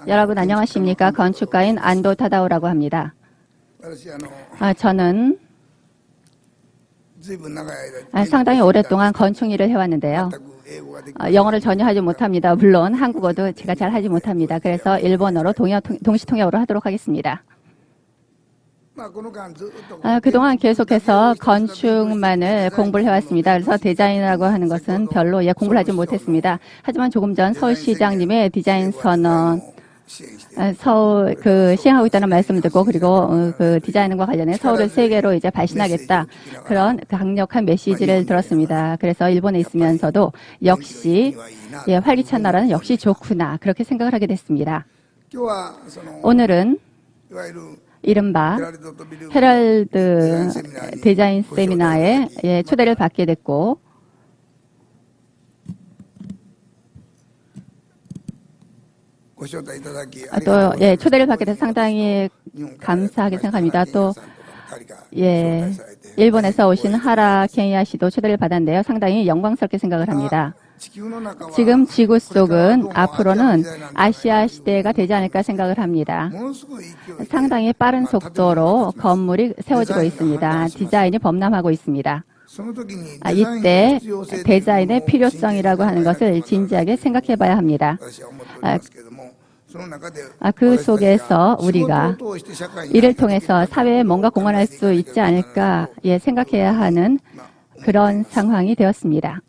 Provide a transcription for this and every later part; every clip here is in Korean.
여러분 안녕하십니까? 건축가인 안도 타다오라고 합니다. 저는 상당히 오랫동안 건축 일을 해왔는데요. 영어를 전혀 하지 못합니다. 물론 한국어도 제가 잘 하지 못합니다. 그래서 일본어로 동시통역으로 하도록 하겠습니다. 그동안 계속해서 건축만을 공부를 해왔습니다. 그래서 디자인이라고 하는 것은 별로 공부를 하지 못했습니다. 하지만 조금 전 서울시장님의 디자인 선언, 시행하고 있다는 말씀을 듣고, 그리고 그 디자인과 관련해 서울을 세계로 이제 발신하겠다, 그런 강력한 메시지를 들었습니다. 그래서 일본에 있으면서도 역시 활기찬 나라는 역시 좋구나, 그렇게 생각을 하게 됐습니다. 오늘은 이른바 헤럴드 디자인 세미나에 초대를 받게 됐고, 또 초대를 받게 돼서 상당히 감사하게 생각합니다. 또 일본에서 오신 하라 케이야 씨도 초대를 받았는데요. 상당히 영광스럽게 생각을 합니다. 지금 지구 속은 앞으로는 아시아 시대가 되지 않을까 생각을 합니다. 상당히 빠른 속도로 건물이 세워지고 있습니다. 디자인이 범람하고 있습니다. 이때 디자인의 필요성이라고 하는 것을 진지하게 생각해 봐야 합니다. 그 속에서 우리가 이를 통해서 사회에 뭔가 공헌할 수 있지 않을까 생각해야 하는 그런 상황이 되었습니다.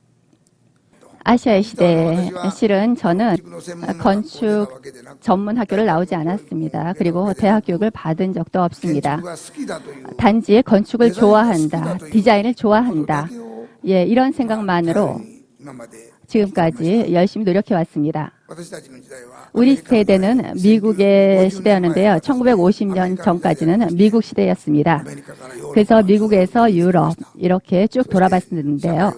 아시아의 시대에 실은 저는 건축 전문 학교를 나오지 않았습니다. 그리고 대학 교육을 받은 적도 없습니다. 단지 건축을 좋아한다, 디자인을 좋아한다, 이런 생각만으로 지금까지 열심히 노력해 왔습니다. 우리 세대는 미국의 시대였는데요. 1950년 전까지는 미국 시대였습니다. 그래서 미국에서 유럽 이렇게 쭉 돌아봤는데요.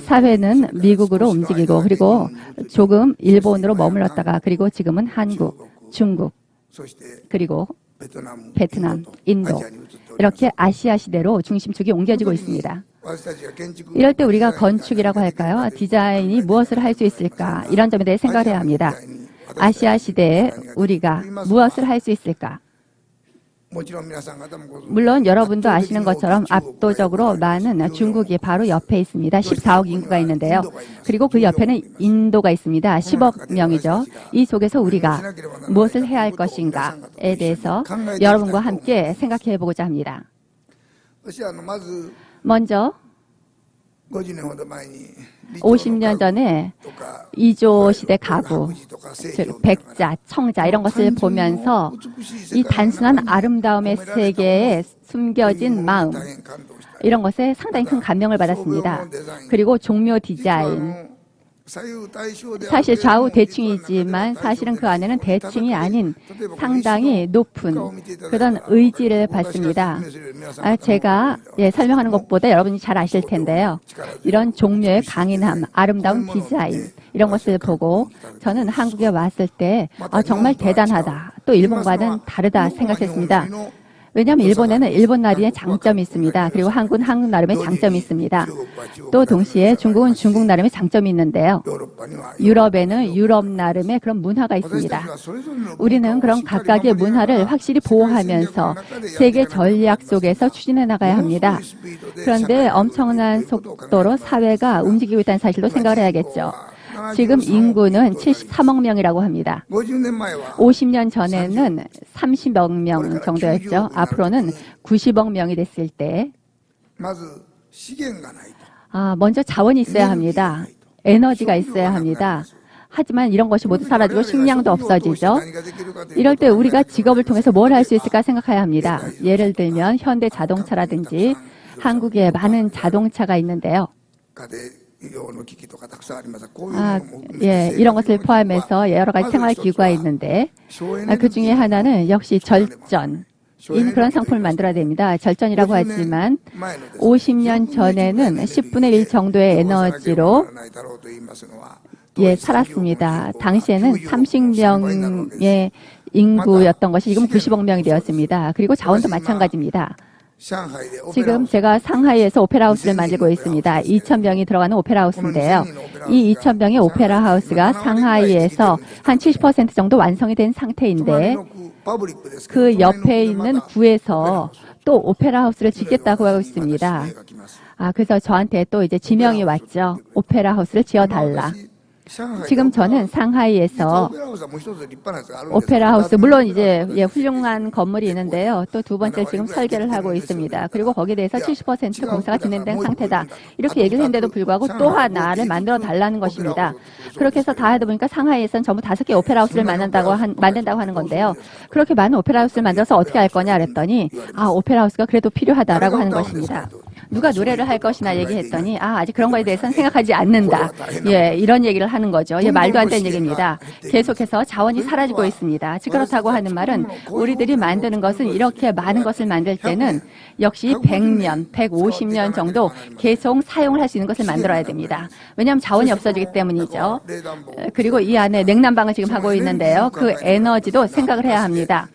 사회는 미국으로 움직이고, 그리고 조금 일본으로 머물렀다가, 그리고 지금은 한국, 중국, 그리고 베트남, 인도, 이렇게 아시아 시대로 중심축이 옮겨지고 있습니다. 이럴 때 우리가 건축이라고 할까요? 디자인이 무엇을 할 수 있을까? 이런 점에 대해 생각을 해야 합니다. 아시아 시대에 우리가 무엇을 할 수 있을까? 물론 여러분도 아시는 것처럼 압도적으로 많은 중국이 바로 옆에 있습니다. 14억 인구가 있는데요. 그리고 그 옆에는 인도가 있습니다. 10억 명이죠. 이 속에서 우리가 무엇을 해야 할 것인가에 대해서 여러분과 함께 생각해 보고자 합니다. 먼저 50년 전에 이조 시대 가구, 즉 백자, 청자 이런 것을 보면서 이 단순한 아름다움의 세계에 숨겨진 마음, 이런 것에 상당히 큰 감명을 받았습니다. 그리고 종묘 디자인, 사실 좌우 대칭이지만 사실은 그 안에는 대칭이 아닌 상당히 높은 그런 의지를 받습니다. 제가 설명하는 것보다 여러분이 잘 아실 텐데요. 이런 종묘의 강인함, 아름다운 디자인, 이런 것을 보고 저는 한국에 왔을 때 정말 대단하다, 또 일본과는 다르다 생각했습니다. 왜냐하면 일본에는 일본 나름의 장점이 있습니다. 그리고 한국은 한국 나름의 장점이 있습니다. 또 동시에 중국은 중국 나름의 장점이 있는데요. 유럽에는 유럽 나름의 그런 문화가 있습니다. 우리는 그런 각각의 문화를 확실히 보호하면서 세계 전략 속에서 추진해 나가야 합니다. 그런데 엄청난 속도로 사회가 움직이고 있다는 사실도 생각을 해야겠죠. 지금 인구는 73억 명이라고 합니다. 50년 전에는 30억 명 정도였죠. 앞으로는 90억 명이 됐을 때 먼저 자원이 있어야 합니다. 에너지가 있어야 합니다. 하지만 이런 것이 모두 사라지고 식량도 없어지죠. 이럴 때 우리가 직업을 통해서 뭘 할 수 있을까 생각해야 합니다. 예를 들면 현대 자동차라든지 한국에 많은 자동차가 있는데요. 이런 것을 포함해서 여러 가지 생활기구가 있는데 그 중에 하나는 역시 절전인 그런 상품을 만들어야 됩니다. 절전이라고 하지만 50년 전에는 10분의 1 정도의 에너지로 살았습니다. 당시에는 30명의 인구였던 것이 지금 90억 명이 되었습니다. 그리고 자원도 마찬가지입니다. 지금 제가 상하이에서 오페라하우스를 만들고 있습니다. 2,000병이 들어가는 오페라하우스인데요. 이 2,000병의 오페라하우스가 상하이에서 한 70% 정도 완성이 된 상태인데 그 옆에 있는 구에서 또 오페라하우스를 짓겠다고 하고 있습니다. 그래서 저한테 또 이제 지명이 왔죠. 오페라하우스를 지어달라. 지금 저는 상하이에서 오페라하우스, 물론 이제 훌륭한 건물이 있는데요. 또 두 번째 지금 설계를 하고 있습니다. 그리고 거기에 대해서 70% 공사가 진행된 상태다. 이렇게 얘기를 했는데도 불구하고 또 하나를 만들어 달라는 것입니다. 그렇게 해서 다 하다 보니까 상하이에서는 전부 5개 오페라하우스를 만든다고 하는 건데요. 그렇게 많은 오페라하우스를 만들어서 어떻게 할 거냐 그랬더니 오페라하우스가 그래도 필요하다라고 하는 것입니다. 누가 노래를 할 것이나 얘기했더니 아직 그런 거에 대해서는 생각하지 않는다. 이런 얘기를 하는 거죠. 말도 안 되는 얘기입니다. 계속해서 자원이 사라지고 있습니다. 즉 그렇다고 하는 말은 우리들이 만드는 것은 이렇게 많은 것을 만들 때는 역시 100년, 150년 정도 계속 사용을 할 수 있는 것을 만들어야 됩니다. 왜냐하면 자원이 없어지기 때문이죠. 그리고 이 안에 냉난방을 지금 하고 있는데요. 그 에너지도 생각을 해야 합니다.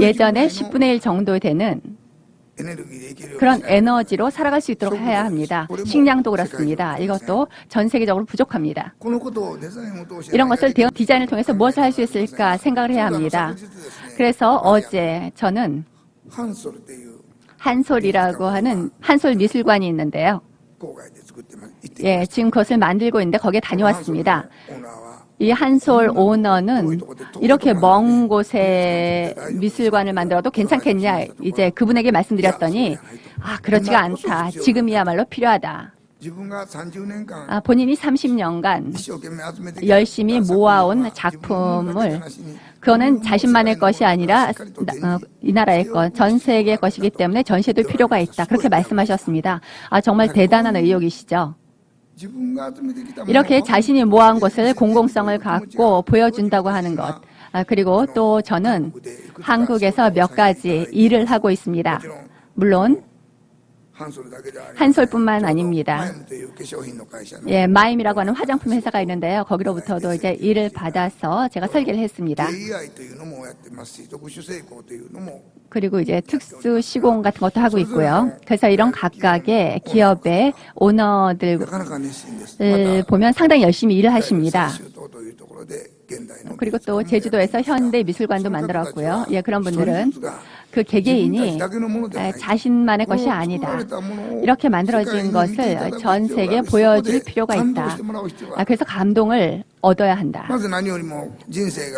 예전에 10분의 1 정도 되는 그런 에너지로 살아갈 수 있도록 해야 합니다. 식량도 그렇습니다. 이것도 전 세계적으로 부족합니다. 이런 것을 디자인을 통해서 무엇을 할 수 있을까 생각을 해야 합니다. 그래서 어제 저는 한솔이라고 하는 한솔 미술관이 있는데요. 지금 그것을 만들고 있는데 거기에 다녀왔습니다. 이 한솔 오너는 이렇게 먼 곳에 미술관을 만들어도 괜찮겠냐 이제 그분에게 말씀드렸더니 그렇지가 않다. 지금이야말로 필요하다. 본인이 30년간 열심히 모아온 작품을 그거는 자신만의 것이 아니라 이 나라의 것, 전 세계의 것이기 때문에 전시해둘 필요가 있다. 그렇게 말씀하셨습니다. 정말 대단한 의욕이시죠. 이렇게 자신이 모아온 것을 공공성을 갖고 보여준다고 하는 것. 그리고 또 저는 한국에서 몇 가지 일을 하고 있습니다. 물론 한솔뿐만 아닙니다. 마임이라고 하는 화장품 회사가 있는데요. 거기로부터도 이제 일을 받아서 제가 설계를 했습니다. 그리고 이제 특수 시공 같은 것도 하고 있고요. 그래서 이런 각각의 기업의 오너들 보면 상당히 열심히 일을 하십니다. 그리고 또 제주도에서 현대 미술관도 만들었고요. 그런 분들은 그 개개인이 자신만의 것이 아니다. 이렇게 만들어진 것을 전 세계에 보여줄 필요가 있다. 그래서 감동을 얻어야 한다.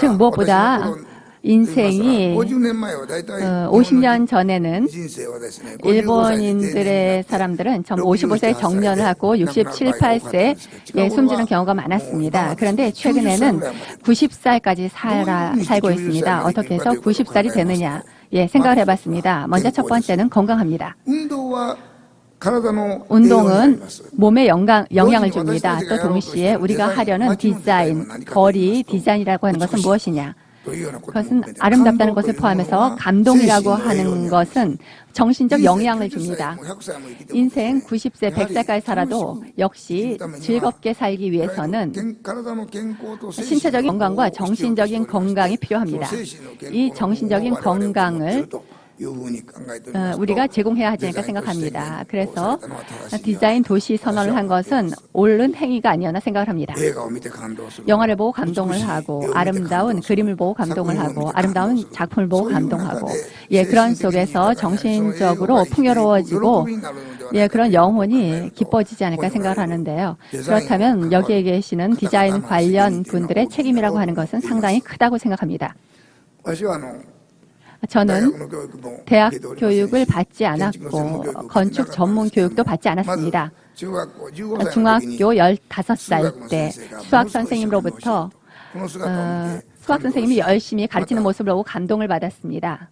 즉 무엇보다 인생이 50년 전에는 일본인들의 사람들은 전부 55세에 정년을 하고 67, 8세 숨지는 경우가 많았습니다. 그런데 최근에는 90살까지 살고 있습니다. 어떻게 해서 90살이 되느냐 생각을 해봤습니다. 먼저 첫 번째는 건강합니다. 운동은 몸에 영향을 줍니다. 또 동시에 우리가 하려는 디자인, 거리 디자인이라고 하는 것은 무엇이냐? 그것은 아름답다는 것을 포함해서 감동이라고 하는 것은 정신적 영향을 줍니다. 인생 90세, 100세까지 살아도 역시 즐겁게 살기 위해서는 신체적인 건강과 정신적인 건강이 필요합니다. 이 정신적인 건강을 우리가 제공해야 하지 않을까 생각합니다. 그래서 디자인 도시 선언을 한 것은 옳은 행위가 아니었나 생각을 합니다. 영화를 보고 감동을 하고 아름다운 그림을 보고 감동을 하고 아름다운 작품을 보고 감동하고 그런 속에서 정신적으로 풍요로워지고 그런 영혼이 기뻐지지 않을까 생각을 하는데요. 그렇다면 여기에 계시는 디자인 관련 분들의 책임이라고 하는 것은 상당히 크다고 생각합니다. 저는 대학 교육을 받지 않았고 건축 전문 교육도 받지 않았습니다. 중학교 15살 때 수학 선생님으로부터 수학 선생님이 열심히 가르치는 모습을 보고 감동을 받았습니다.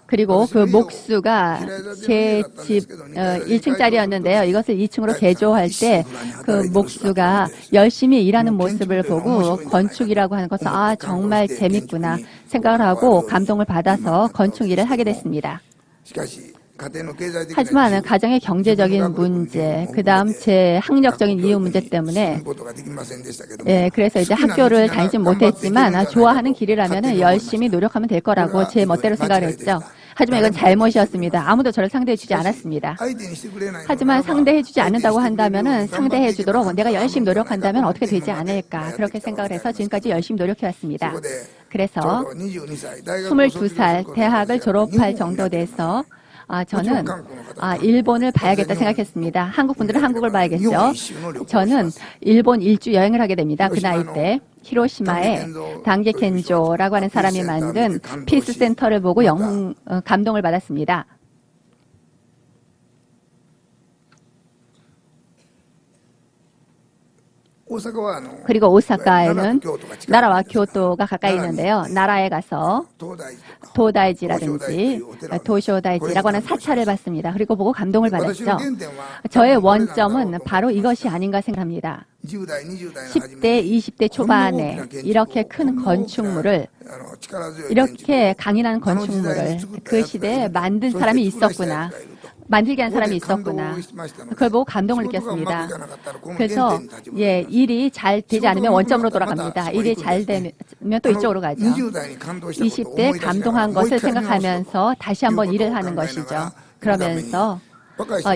그리고 그 목수가 제 집 1층짜리였는데요. 이것을 2층으로 개조할 때 그 목수가 열심히 일하는 모습을 보고 건축이라고 하는 것은 정말 재밌구나 생각을 하고 감동을 받아서 건축 일을 하게 됐습니다. 하지만 가정의 경제적인 문제, 그 다음 제 학력적인 이유 문제 때문에 그래서 이제 학교를 다니지 못했지만 좋아하는 길이라면 열심히 노력하면 될 거라고 제 멋대로 생각을 했죠. 하지만 이건 잘못이었습니다. 아무도 저를 상대해주지 않았습니다. 하지만 상대해주지 않는다고 한다면 상대해주도록 내가 열심히 노력한다면 어떻게 되지 않을까 그렇게 생각을 해서 지금까지 열심히 노력해왔습니다. 그래서 22살 대학을 졸업할 정도 돼서 저는 일본을 봐야겠다 생각했습니다. 한국 분들은 한국을 봐야겠죠. 저는 일본 일주 여행을 하게 됩니다. 그 나이 때 히로시마에 단계 켄조라고 하는 사람이 만든 피스 센터를 보고 감동을 받았습니다. 그리고 오사카에는 나라와 교토가 가까이 있는데요. 나라에 가서 도다이지라든지 도쇼다이지라고 하는 사찰을 봤습니다. 그리고 보고 감동을 받았죠. 저의 원점은 바로 이것이 아닌가 생각합니다. 10대, 20대 초반에 이렇게 큰 건축물을, 이렇게 강인한 건축물을 그 시대에 만든 사람이 있었구나. 만들게 한 사람이 있었구나. 그걸 보고 감동을 느꼈습니다. 그래서 일이 잘 되지 않으면 원점으로 돌아갑니다. 일이 잘 되면 또 이쪽으로 가죠. 20대에 감동한 것을 생각하면서 다시 한번 일을 하는 것이죠. 그러면서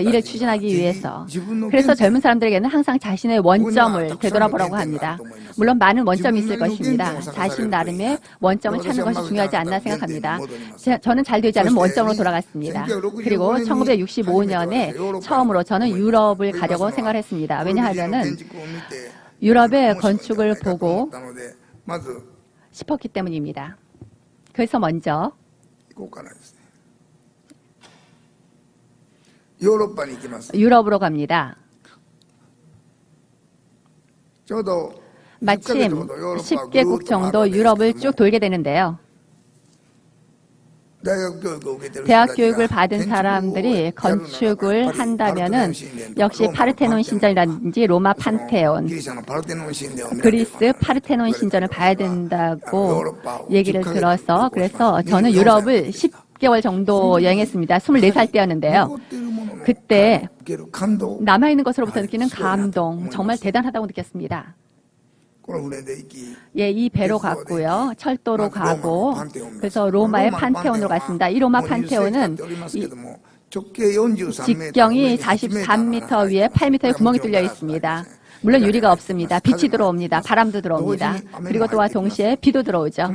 일을 추진하기 위해서. 그래서 젊은 사람들에게는 항상 자신의 원점을 되돌아보라고 합니다. 물론 많은 원점이 있을 것입니다. 자신 나름의 원점을 찾는 것이 중요하지 않나 생각합니다. 저는 잘 되지 않으면 원점으로 돌아갔습니다. 그리고 1965년에 처음으로 저는 유럽을 가려고 생각을 했습니다. 왜냐하면 유럽의 건축을 보고 싶었기 때문입니다. 그래서 먼저 유럽으로 갑니다. 마침 10개국 정도 유럽을 쭉 돌게 되는데요. 대학 교육을 받은 사람들이 건축을 한다면은 역시 파르테논 신전이라든지 로마 판테온, 그리스 파르테논 신전을 봐야 된다고 얘기를 들어서 그래서 저는 유럽을 10개월 정도 여행했습니다. 24살 때였는데요. 그때 남아있는 것으로부터 느끼는 감동, 정말 대단하다고 느꼈습니다. 이 배로 갔고요. 철도로 가고 그래서 로마의 판테온으로 갔습니다. 이 로마 판테온은 직경이 43m 위에 8m의 구멍이 뚫려 있습니다. 물론 유리가 없습니다. 빛이 들어옵니다. 바람도 들어옵니다. 그리고 또한 동시에 비도 들어오죠.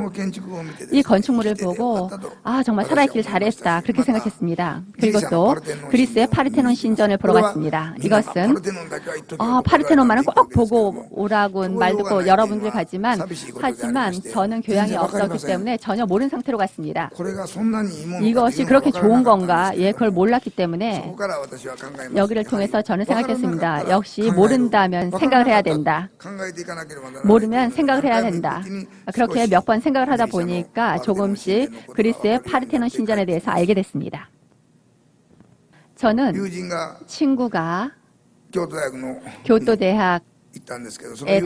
이 건축물을 보고 정말 살아있길 잘했다 그렇게 생각했습니다. 그리고 또 그리스의 파르테논 신전을 보러 갔습니다. 이것은 파르테논만은 꼭 보고 오라고 말 듣고 여러분들 가지만 하지만 저는 교양이 없었기 때문에 전혀 모르는 상태로 갔습니다. 이것이 그렇게 좋은 건가? 그걸 몰랐기 때문에 여기를 통해서 저는 생각했습니다. 역시 모른다면 생각을 해야 된다. 모르면 생각을 해야 된다. 그렇게 몇 번 생각을 하다 보니까 조금씩 그리스의 파르테논 신전에 대해서 알게 됐습니다. 저는 친구가 교토대학에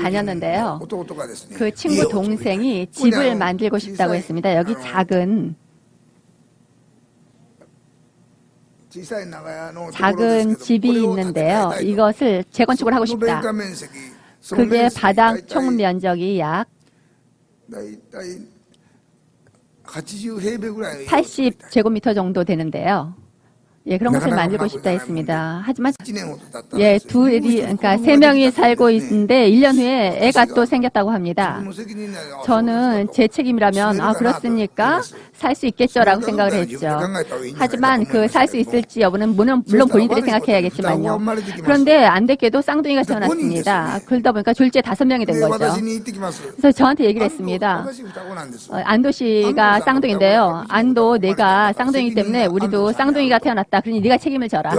다녔는데요. 그 친구 동생이 집을 만들고 싶다고 했습니다. 여기 작은 집이 있는데요. 이것을 재건축을 하고 싶다. 그게 바닥 총 면적이 약 80제곱미터 정도 되는데요. 그런 것을 만들고 싶다 했습니다. 하지만 그러니까 3명이 살고 있는데 1년 후에 애가 또 생겼다고 합니다. 저는 제 책임이라면 그렇습니까? 살 수 있겠죠라고 생각을 했죠. 하지만 그 살 수 있을지 여부는 물론 본인들이 생각해야겠지만요. 그런데 안 됐게도 쌍둥이가 태어났습니다. 그러다 보니까 둘째 5명이 된 거죠. 그래서 저한테 얘기를 했습니다. 안도 씨가 쌍둥이인데요. 안도 내가 쌍둥이기 때문에 우리도 쌍둥이가 태어났다. 그러니 네가 책임을 져라.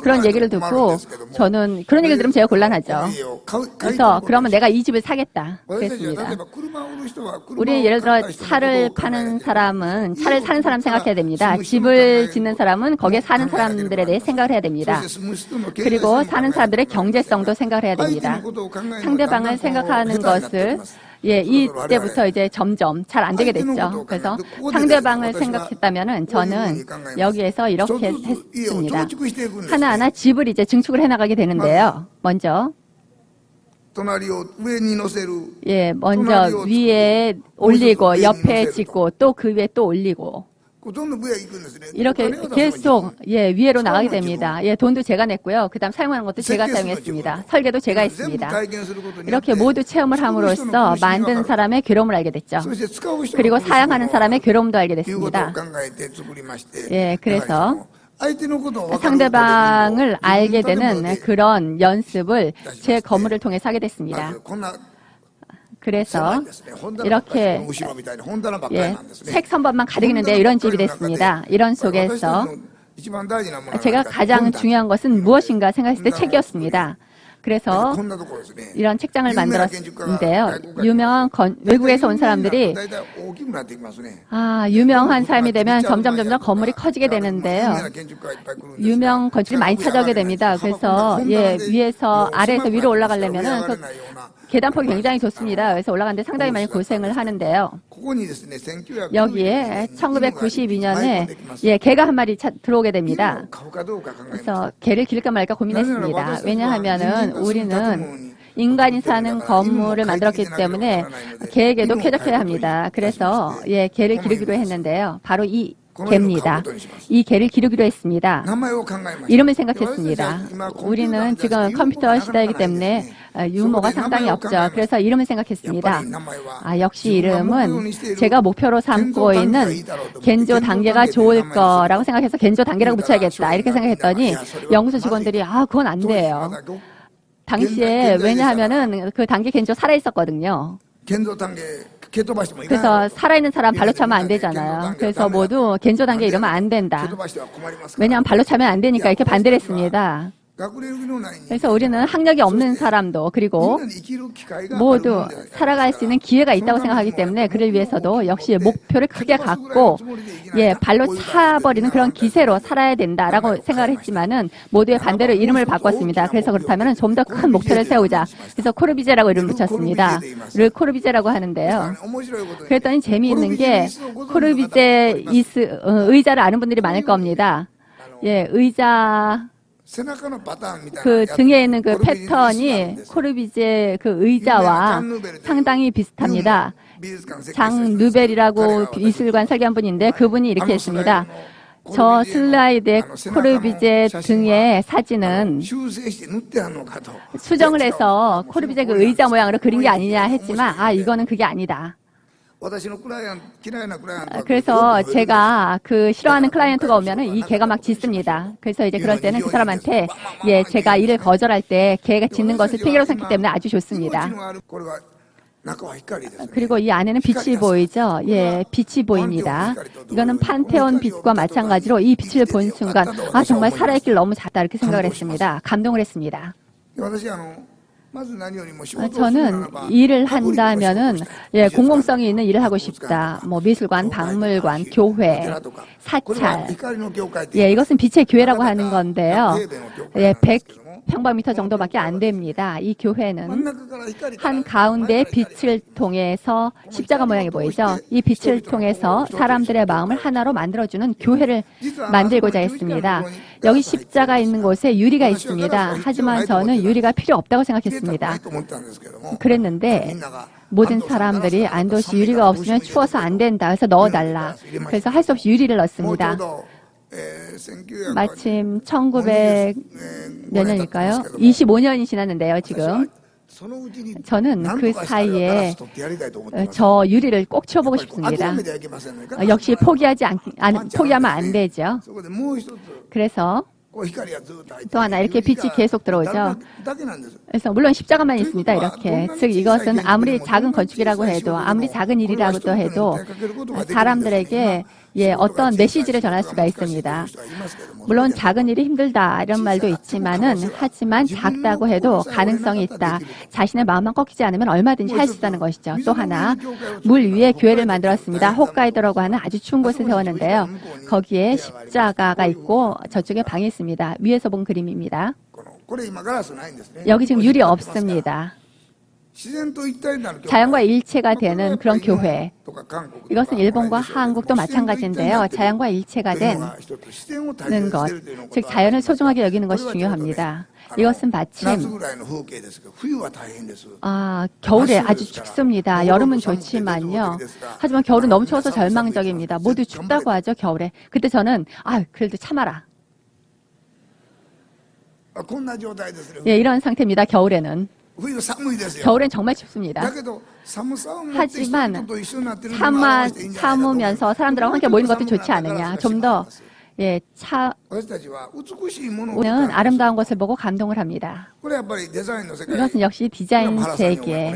그런 얘기를 듣고 저는 그런 얘기를 들으면 제가 곤란하죠. 그래서 그러면 내가 이 집을 사겠다. 그랬습니다. 우리 예를 들어 차를 파는 사람은 차를 사는 사람 생각해야 됩니다. 집을 짓는 사람은 거기에 사는 사람들에 대해 생각을 해야 됩니다. 그리고 사는 사람들의 경제성도 생각을 해야 됩니다. 상대방을 생각하는 것을 예, 이때부터 이제 점점 잘 안 되게 됐죠. 그래서 상대방을 생각했다면은 저는 여기에서 이렇게 했습니다. 하나하나 집을 이제 증축을 해나가게 되는데요. 먼저 예, 먼저 위에 올리고 옆에 짓고 또 그 위에 또 올리고 이렇게 계속 예, 위로 나가게 됩니다. 예, 돈도 제가 냈고요. 그다음 사용하는 것도 제가 사용했습니다. 설계도 제가 했습니다. 이렇게 모두 체험을 함으로써 만드는 사람의 괴로움을 알게 됐죠. 그리고 사용하는 사람의 괴로움도 알게 됐습니다. 예, 그래서 상대방을 알게 되는 그런 연습을 제 건물을 통해서 하게 됐습니다. 그래서 이렇게 예, 책 선반만 가득 있는데 이런 집이 됐습니다. 이런 속에서 제가 가장 중요한 것은 무엇인가 생각했을 때 책이었습니다. 그래서 이런 책장을 만들었는데요. 유명한 외국에서 온 사람들이 유명한 사람이 되면 점점 건물이 커지게 되는데요. 유명 건축이 많이 찾아오게 됩니다. 그래서 예, 위에서 아래에서 위로 올라가려면은 그 계단폭이 굉장히 좋습니다. 그래서 올라가는데 상당히 많이 고생을 하는데요. 여기에 1992년에 예, 개가 한 마리 들어오게 됩니다. 그래서 개를 기를까 말까 고민했습니다. 왜냐하면은 우리는 인간이 사는 건물을 만들었기 때문에 개에게도 쾌적해야 합니다. 그래서 예, 개를 기르기로 했는데요. 바로 이 개입니다. 이 개를 기르기로 했습니다. 이름을 생각했습니다. 우리는 지금 컴퓨터 시대이기 때문에 유머가 상당히 없죠. 그래서 이름을 생각했습니다. 역시 이름은 제가 목표로 삼고 있는 겐조 단계가 좋을 거라고 생각해서 겐조 단계라고 붙여야겠다. 이렇게 생각했더니 연구소 직원들이 그건 안 돼요. 당시에 왜냐하면은 그 단계 겐조 살아있었거든요. 그래서 살아있는 사람 발로 차면 안 되잖아요. 그래서 모두 겐조 단계 이러면 안 된다. 왜냐하면 발로 차면 안 되니까 이렇게 반대를 했습니다. 그래서 우리는 학력이 없는 사람도 그리고 모두 살아갈 수 있는 기회가 있다고 생각하기 때문에 그를 위해서도 역시 목표를 크게 갖고 예, 발로 차버리는 그런 기세로 살아야 된다라고 생각을 했지만은 모두의 반대로 이름을 바꿨습니다. 그래서 그렇다면 좀 더 큰 목표를 세우자. 그래서 코르비제라고 이름을 붙였습니다. 를 코르비제라고 하는데요. 그랬더니 재미있는 게 코르비제 의자를 아는 분들이 많을 겁니다. 예, 의자 그 등에 있는 그 패턴이 코르비제 그 의자와 상당히 비슷합니다. 장 누벨이라고 미술관 설계한 분인데 그분이 이렇게 했습니다. 저 슬라이드에 코르비제 등의 사진은 수정을 해서 코르비제 그 의자 모양으로 그린 게 아니냐 했지만 이거는 그게 아니다. 그래서 제가 그 싫어하는 클라이언트가 오면은 이 개가 막 짖습니다. 그래서 이제 그럴 때는 그 사람한테 예, 제가 일을 거절할 때 개가 짖는 것을 핑계로 삼기 때문에 아주 좋습니다. 그리고 이 안에는 빛이 보이죠? 예, 빛이 보입니다. 이거는 판테온 빛과 마찬가지로 이 빛을 본 순간 정말 살아있길 너무 잘다 이렇게 생각을 했습니다. 감동을 했습니다. 저는 일을 한다면은 예, 공공성이 있는 일을 하고 싶다. 뭐 미술관, 박물관, 교회, 사찰. 예, 이것은 빛의 교회라고 하는 건데요. 예, 100평방미터 정도밖에 안 됩니다. 이 교회는 한 가운데 빛을 통해서 십자가 모양이 보이죠? 이 빛을 통해서 사람들의 마음을 하나로 만들어주는 교회를 만들고자 했습니다. 여기 십자가 있는 곳에 유리가 있습니다. 하지만 저는 유리가 필요 없다고 생각했습니다. 그랬는데 모든 사람들이 안도시 유리가 없으면 추워서 안 된다. 그래서 넣어달라. 그래서 할 수 없이 유리를 넣습니다. 마침 1900 몇 년일까요? 25년이 지났는데요, 지금. 저는 그 사이에 저 유리를 꼭 치워보고 싶습니다. 역시 포기하면 안 되죠. 그래서 또 하나 이렇게 빛이 계속 들어오죠. 그래서 물론 십자가만 있습니다. 이렇게. 즉 이것은 아무리 작은 건축이라고 해도 아무리 작은 일이라고 해도 사람들에게 예, 어떤 메시지를 전할 수가 있습니다. 물론 작은 일이 힘들다 이런 말도 있지만은 하지만 작다고 해도 가능성이 있다. 자신의 마음만 꺾이지 않으면 얼마든지 할 수 있다는 것이죠. 또 하나 물 위에 교회를 만들었습니다. 홋카이도라고 하는 아주 추운 곳에 세웠는데요. 거기에 십자가가 있고 저쪽에 방이 있습니다. 위에서 본 그림입니다. 여기 지금 유리 없습니다. 자연과 일체가 되는 그런 교회. 이것은 일본과 한국도 마찬가지인데요. 자연과 일체가 되는 것, 즉 자연을 소중하게 여기는 것이 중요합니다. 이것은 마침 겨울에 아주 춥습니다. 여름은 좋지만요. 하지만 겨울은 너무 추워서 절망적입니다. 모두 춥다고 하죠, 겨울에. 그때 저는 그래도 참아라. 예, 이런 상태입니다, 겨울에는. 겨울엔 정말 춥습니다. 하지만 참으면서 사람들하고 함께 모이는 것도 좋지 않느냐. 좀 더 우리는 아름다운 것을 보고 감동을 합니다. 이것은 역시 디자인 세계.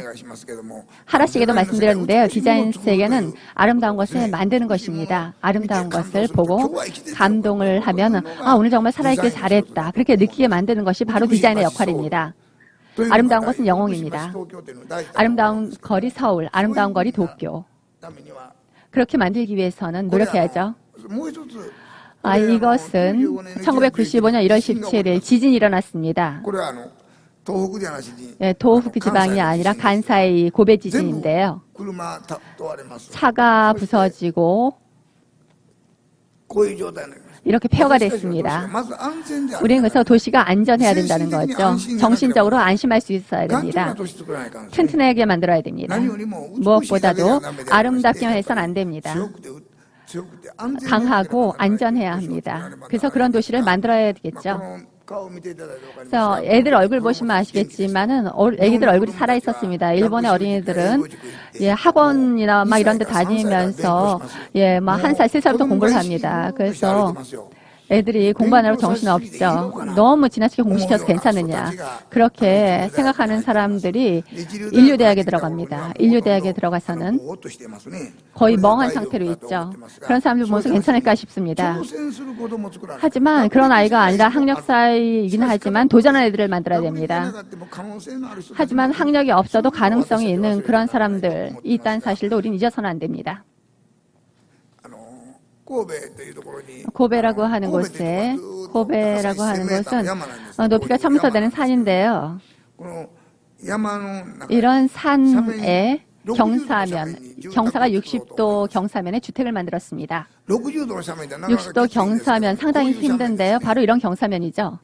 하라 씨에게도 말씀드렸는데요. 디자인 세계는 아름다운 것을 만드는 것입니다. 아름다운 것을 보고 감동을 하면 오늘 정말 살아있길 잘했다. 그렇게 느끼게 만드는 것이 바로 디자인의 역할입니다. 아름다운 것은 영웅입니다. 아름다운 거리 서울, 아름다운 거리 도쿄. 그렇게 만들기 위해서는 노력해야죠. 이것은 1995년 1월 17일 지진이 일어났습니다. 도호쿠 지방이 아니라 간사이 고베 지진인데요. 차가 부서지고 이렇게 폐허가 됐습니다. 우리는 그래서 도시가 안전해야 된다는 거죠. 정신적으로 안심할 수 있어야 됩니다. 튼튼하게 만들어야 됩니다. 무엇보다도 아름답게만 해서는 안 됩니다. 강하고 안전해야 합니다. 그래서 그런 도시를 만들어야겠죠. 그래서 애들 얼굴 보시면 아시겠지만은 애기들 얼굴이 살아 있었습니다. 일본의 어린이들은 학원이나 막 이런 데 다니면서 막 1살, 3살부터 공부를 합니다. 그래서 애들이 공부하느라고 정신없죠. 너무 지나치게 공부시켜서 괜찮느냐. 그렇게 생각하는 사람들이 인류대학에 들어갑니다. 인류대학에 들어가서는 거의 멍한 상태로 있죠. 그런 사람들 보면서 괜찮을까 싶습니다. 하지만 그런 아이가 아니라 학력사이긴 하지만 도전하는 애들을 만들어야 됩니다. 하지만 학력이 없어도 가능성이 있는 그런 사람들이 있다는 사실도 우리는 잊어서는 안 됩니다. 고베라고 하는 곳은 높이가 1000m 되는 산인데요. 이런 산에 경사가 60도 경사면에 주택을 만들었습니다. 60도 경사면 상당히 힘든데요. 바로 이런 경사면이죠.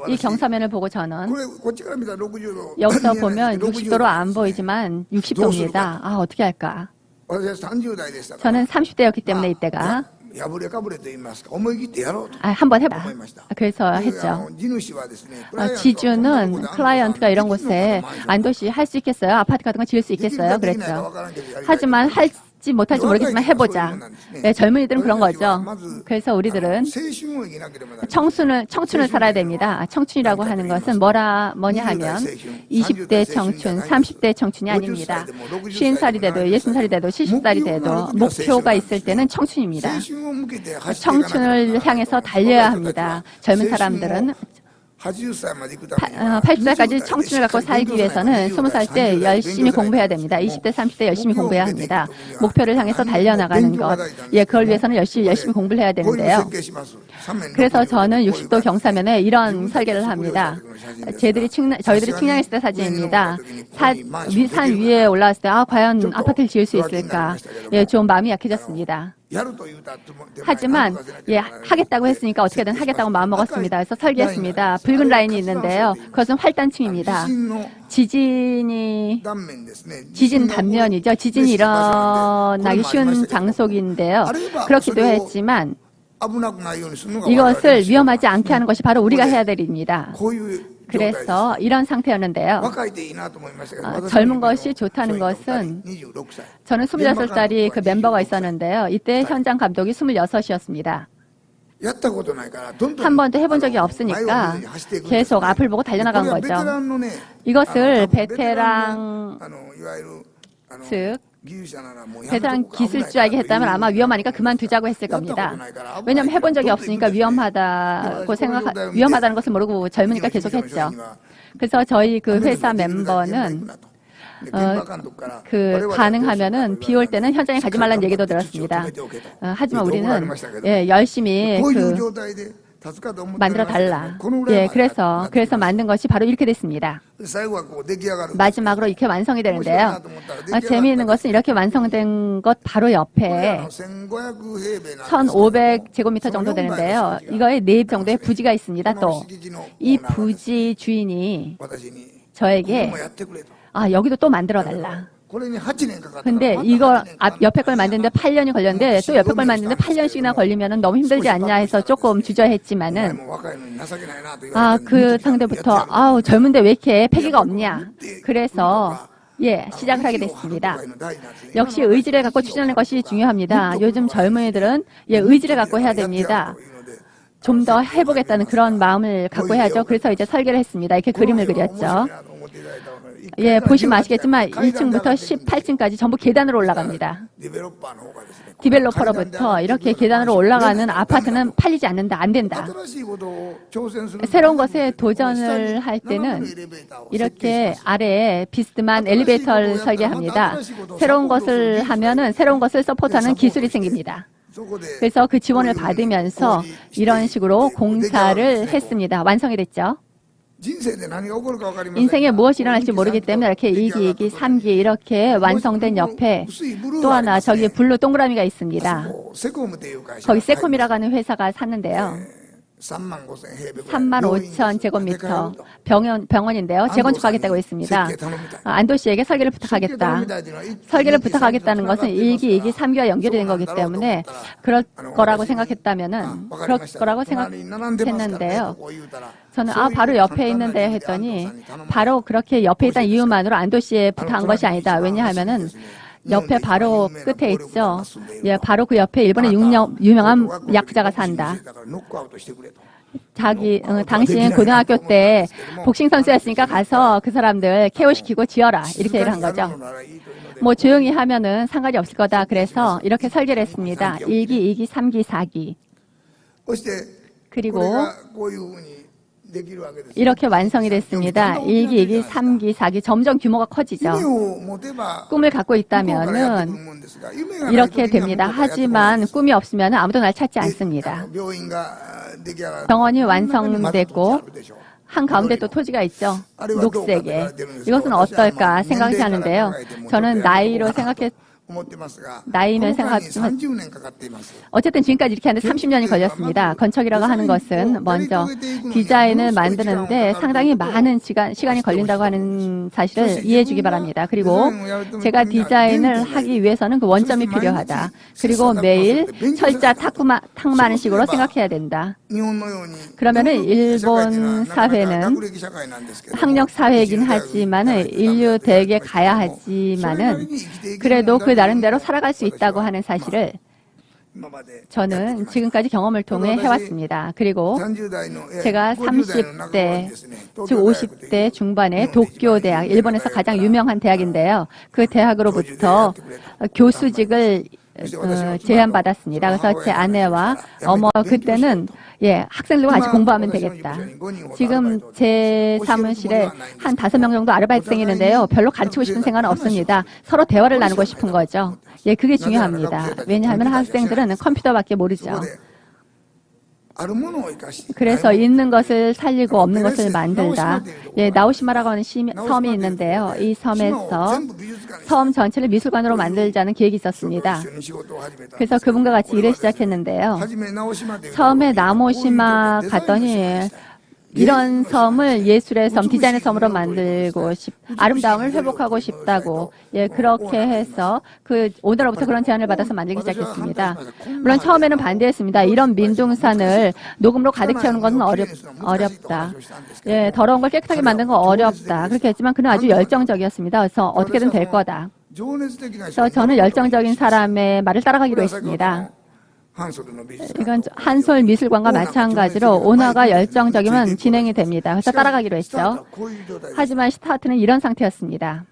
이 경사면을 보고 저는 여기서 보면 60도로 안 보이지만 60도입니다. 어떻게 할까? 저는 30대였기 때문에 이때가 한번 해봐. 그래서 했죠. 지주는 클라이언트가 이런 곳에 안도시 할 수 있겠어요? 아파트 같은 거 지을 수 있겠어요? 그랬죠. 하지만 할지 못할지 모르겠지만 해보자. 젊은이들은 그런 거죠. 그래서 우리들은 청춘을 살아야 됩니다. 청춘이라고 하는 것은 뭐냐 하면 20대 청춘, 30대 청춘이 아닙니다. 50살이 돼도 60살이 돼도 70살이 돼도 목표가 있을 때는 청춘입니다. 청춘을 향해서 달려야 합니다. 젊은 사람들은 80살까지 청춘을 갖고 살기 위해서는 20살 때 열심히 공부해야 됩니다. 20대, 30대 열심히 공부해야 합니다. 목표를 향해서 달려나가는 것. 그걸 위해서는 열심히 공부를 해야 되는데요. 그래서 저는 60도 경사면에 이런 설계를 합니다. 저희들이 측량했을 때 사진입니다. 산 위에 올라왔을 때 과연 아파트를 지을 수 있을까? 좀 마음이 약해졌습니다. 하지만 하겠다고 했으니까 어떻게든 하겠다고 마음먹었습니다. 그래서 설계했습니다. 붉은 라인이 있는데요. 그것은 활단층입니다. 지진 단면이죠. 지진이 일어나기 쉬운 장소인데요. 그렇기도 했지만 이것을 위험하지 않게 하는 것이 바로 우리가 해야 될 일입니다. 그래서 이런 상태였는데요. 젊은 것이 좋다는 것은 저는 26살이 그 멤버가 있었는데요. 이때 현장 감독이 26이었습니다. 한 번도 해본 적이 없으니까 계속 앞을 보고 달려나간 거죠. 이것을 베테랑 기술자에게 했다면 아마 위험하니까 그만두자고 했을 겁니다. 왜냐하면 해본 적이 없으니까 위험하다는 것을 모르고 젊으니까 계속 했죠. 그래서 저희 그 회사 멤버는 가능하면은 비 올 때는 현장에 가지 말라는 얘기도 들었습니다. 하지만 우리는 열심히 만들어 달라. 예, 그래서 만든 것이 바로 이렇게 됐습니다. 마지막으로 이렇게 완성이 되는데요. 재미있는 것은 이렇게 완성된 것 바로 옆에 1500제곱미터 정도 되는데요. 이거에 4 정도의 부지가 있습니다. 또 이 부지 주인이 저에게 여기도 또 만들어 달라. 근데 이거 옆에 걸 만드는데 8년이 걸렸는데 또 옆에 걸 만드는데 8년씩이나 걸리면 너무 힘들지 않냐 해서 조금 주저했지만은 그 상대부터 젊은데 왜 이렇게 패기가 없냐. 그래서 시작을 하게 됐습니다. 역시 의지를 갖고 추진하는 것이 중요합니다. 요즘 젊은이들은 의지를 갖고 해야 됩니다. 좀 더 해보겠다는 그런 마음을 갖고 해야죠. 그래서 이제 설계를 했습니다. 이렇게 그림을 그렸죠. 보시면 아시겠지만 1층부터 18층까지 전부 계단으로 올라갑니다. 디벨로퍼로부터 이렇게 계단으로 올라가는 아파트는 팔리지 않는다. 안 된다. 새로운 것에 도전을 할 때는 이렇게 아래에 비스듬한 엘리베이터를 설계합니다. 새로운 것을 하면은 새로운 것을 서포트하는 기술이 생깁니다. 그래서 그 지원을 받으면서 이런 식으로 공사를 했습니다. 완성이 됐죠. 인생에 무엇이 일어날지 모르기 때문에 이렇게 2기, 2기, 3기 이렇게 완성된 옆에 또 하나 저기 블루 동그라미가 있습니다. 거기 세콤이라고 하는 회사가 샀는데요. 35,000제곱미터 병원인데요. 재건축하겠다고 했습니다. 안도 씨에게 설계를 부탁하겠다. 설계를 부탁하겠다는 것은 1기, 2기, 3기와 연결이 된 거기 때문에 그럴 거라고 생각했다면은 그럴 거라고 생각했는데요. 저는 바로 옆에 있는데 했더니 바로 그렇게 옆에 있다는 이유만으로 안도 씨에 부탁한 것이 아니다. 왜냐하면은 옆에 바로 끝에 있죠. 바로 그 옆에 일본의 유명한 야쿠자가 산다. 당신 고등학교 때 복싱 선수였으니까 가서 그 사람들 KO시키고 지어라. 이렇게 얘기를 한 거죠. 조용히 하면은 상관이 없을 거다. 그래서 이렇게 설계를 했습니다. 1기, 2기, 3기, 4기. 그리고 이렇게 완성이 됐습니다. 1기, 2기, 3기, 4기 점점 규모가 커지죠. 꿈을 갖고 있다면은 이렇게 됩니다. 하지만 꿈이 없으면 아무도 날 찾지 않습니다. 병원이 완성됐고 한가운데 또 토지가 있죠. 녹색에. 이것은 어떨까 생각하는데요. 저는 나이면 생각하지만 어쨌든 지금까지 이렇게 하는데 30년이 걸렸습니다. 건축이라고 하는 것은 먼저 디자인을 만드는데 상당히 많은 시간이 걸린다고 하는 사실을 이해해 주기 바랍니다. 그리고 제가 디자인을 하기 위해서는 그 원점이 필요하다. 그리고 매일 철자 탁구하는 식으로 생각해야 된다. 그러면은 일본 사회는 학력 사회이긴 하지만은 인류 대에 가야 하지만은 그래도 그 나름대로 살아갈 수 있다고 하는 사실을 저는 지금까지 경험을 통해 해왔습니다. 그리고 제가 30대, 즉 50대 중반에 도쿄 대학, 일본에서 가장 유명한 대학인데요. 그 대학으로부터 교수직을 제안받았습니다. 그래서 제 아내와 그때는 학생들과 같이 공부하면 되겠다. 지금 제 사무실에 한 5명 정도 아르바이트생이 있는데요. 별로 가르치고 싶은 생각은 없습니다. 서로 대화를 나누고 싶은 거죠. 그게 중요합니다. 왜냐하면 학생들은 컴퓨터밖에 모르죠. 그래서 있는 것을 살리고 없는 것을 만들다. 나오시마라고 하는 섬이 있는데요. 이 섬에서 섬 전체를 미술관으로 만들자는 계획이 있었습니다. 그래서 그분과 같이 일을 시작했는데요. 처음에 나오시마 갔더니 이런 섬을 예술의 섬, 디자인의 섬으로 만들고 아름다움을 회복하고 싶다고 그렇게 해서 그 오너로부터 그런 제안을 받아서 만들기 시작했습니다. 물론 처음에는 반대했습니다. 이런 민둥산을 녹음으로 가득 채우는 것은 어렵다. 더러운 걸 깨끗하게 만드는 건 어렵다. 그렇게 했지만 그는 아주 열정적이었습니다. 그래서 어떻게든 될 거다. 그래서 저는 열정적인 사람의 말을 따라가기로 했습니다. 이건 한솔 미술관과 마찬가지로 오너가 열정적이면 진행이 됩니다. 그래서 따라가기로 했죠. 하지만 스타트는 이런 상태였습니다.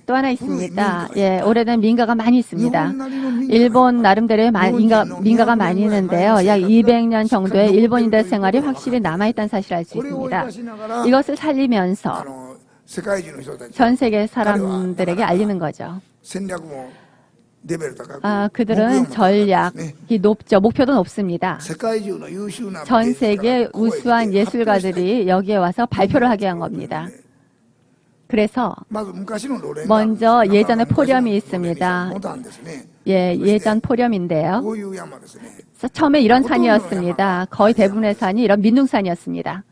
또 하나 있습니다. 오래된 민가가 많이 있습니다. 일본 나름대로의 민가가 많이 있는데요. 약 200년 정도의 일본인들 생활이 확실히 남아있다는 사실을 알 수 있습니다. 이것을 살리면서 전 세계 사람들에게 알리는 거죠. 그들은 전략이 높죠. 목표도 높습니다. 전 세계 우수한 예술가들이 여기에 와서 발표를 하게 한 겁니다. 그래서 먼저 예전에 포렴이 있습니다. 예전 포렴인데요. 처음에 이런 산이었습니다. 거의 대부분의 산이 이런 민둥산이었습니다.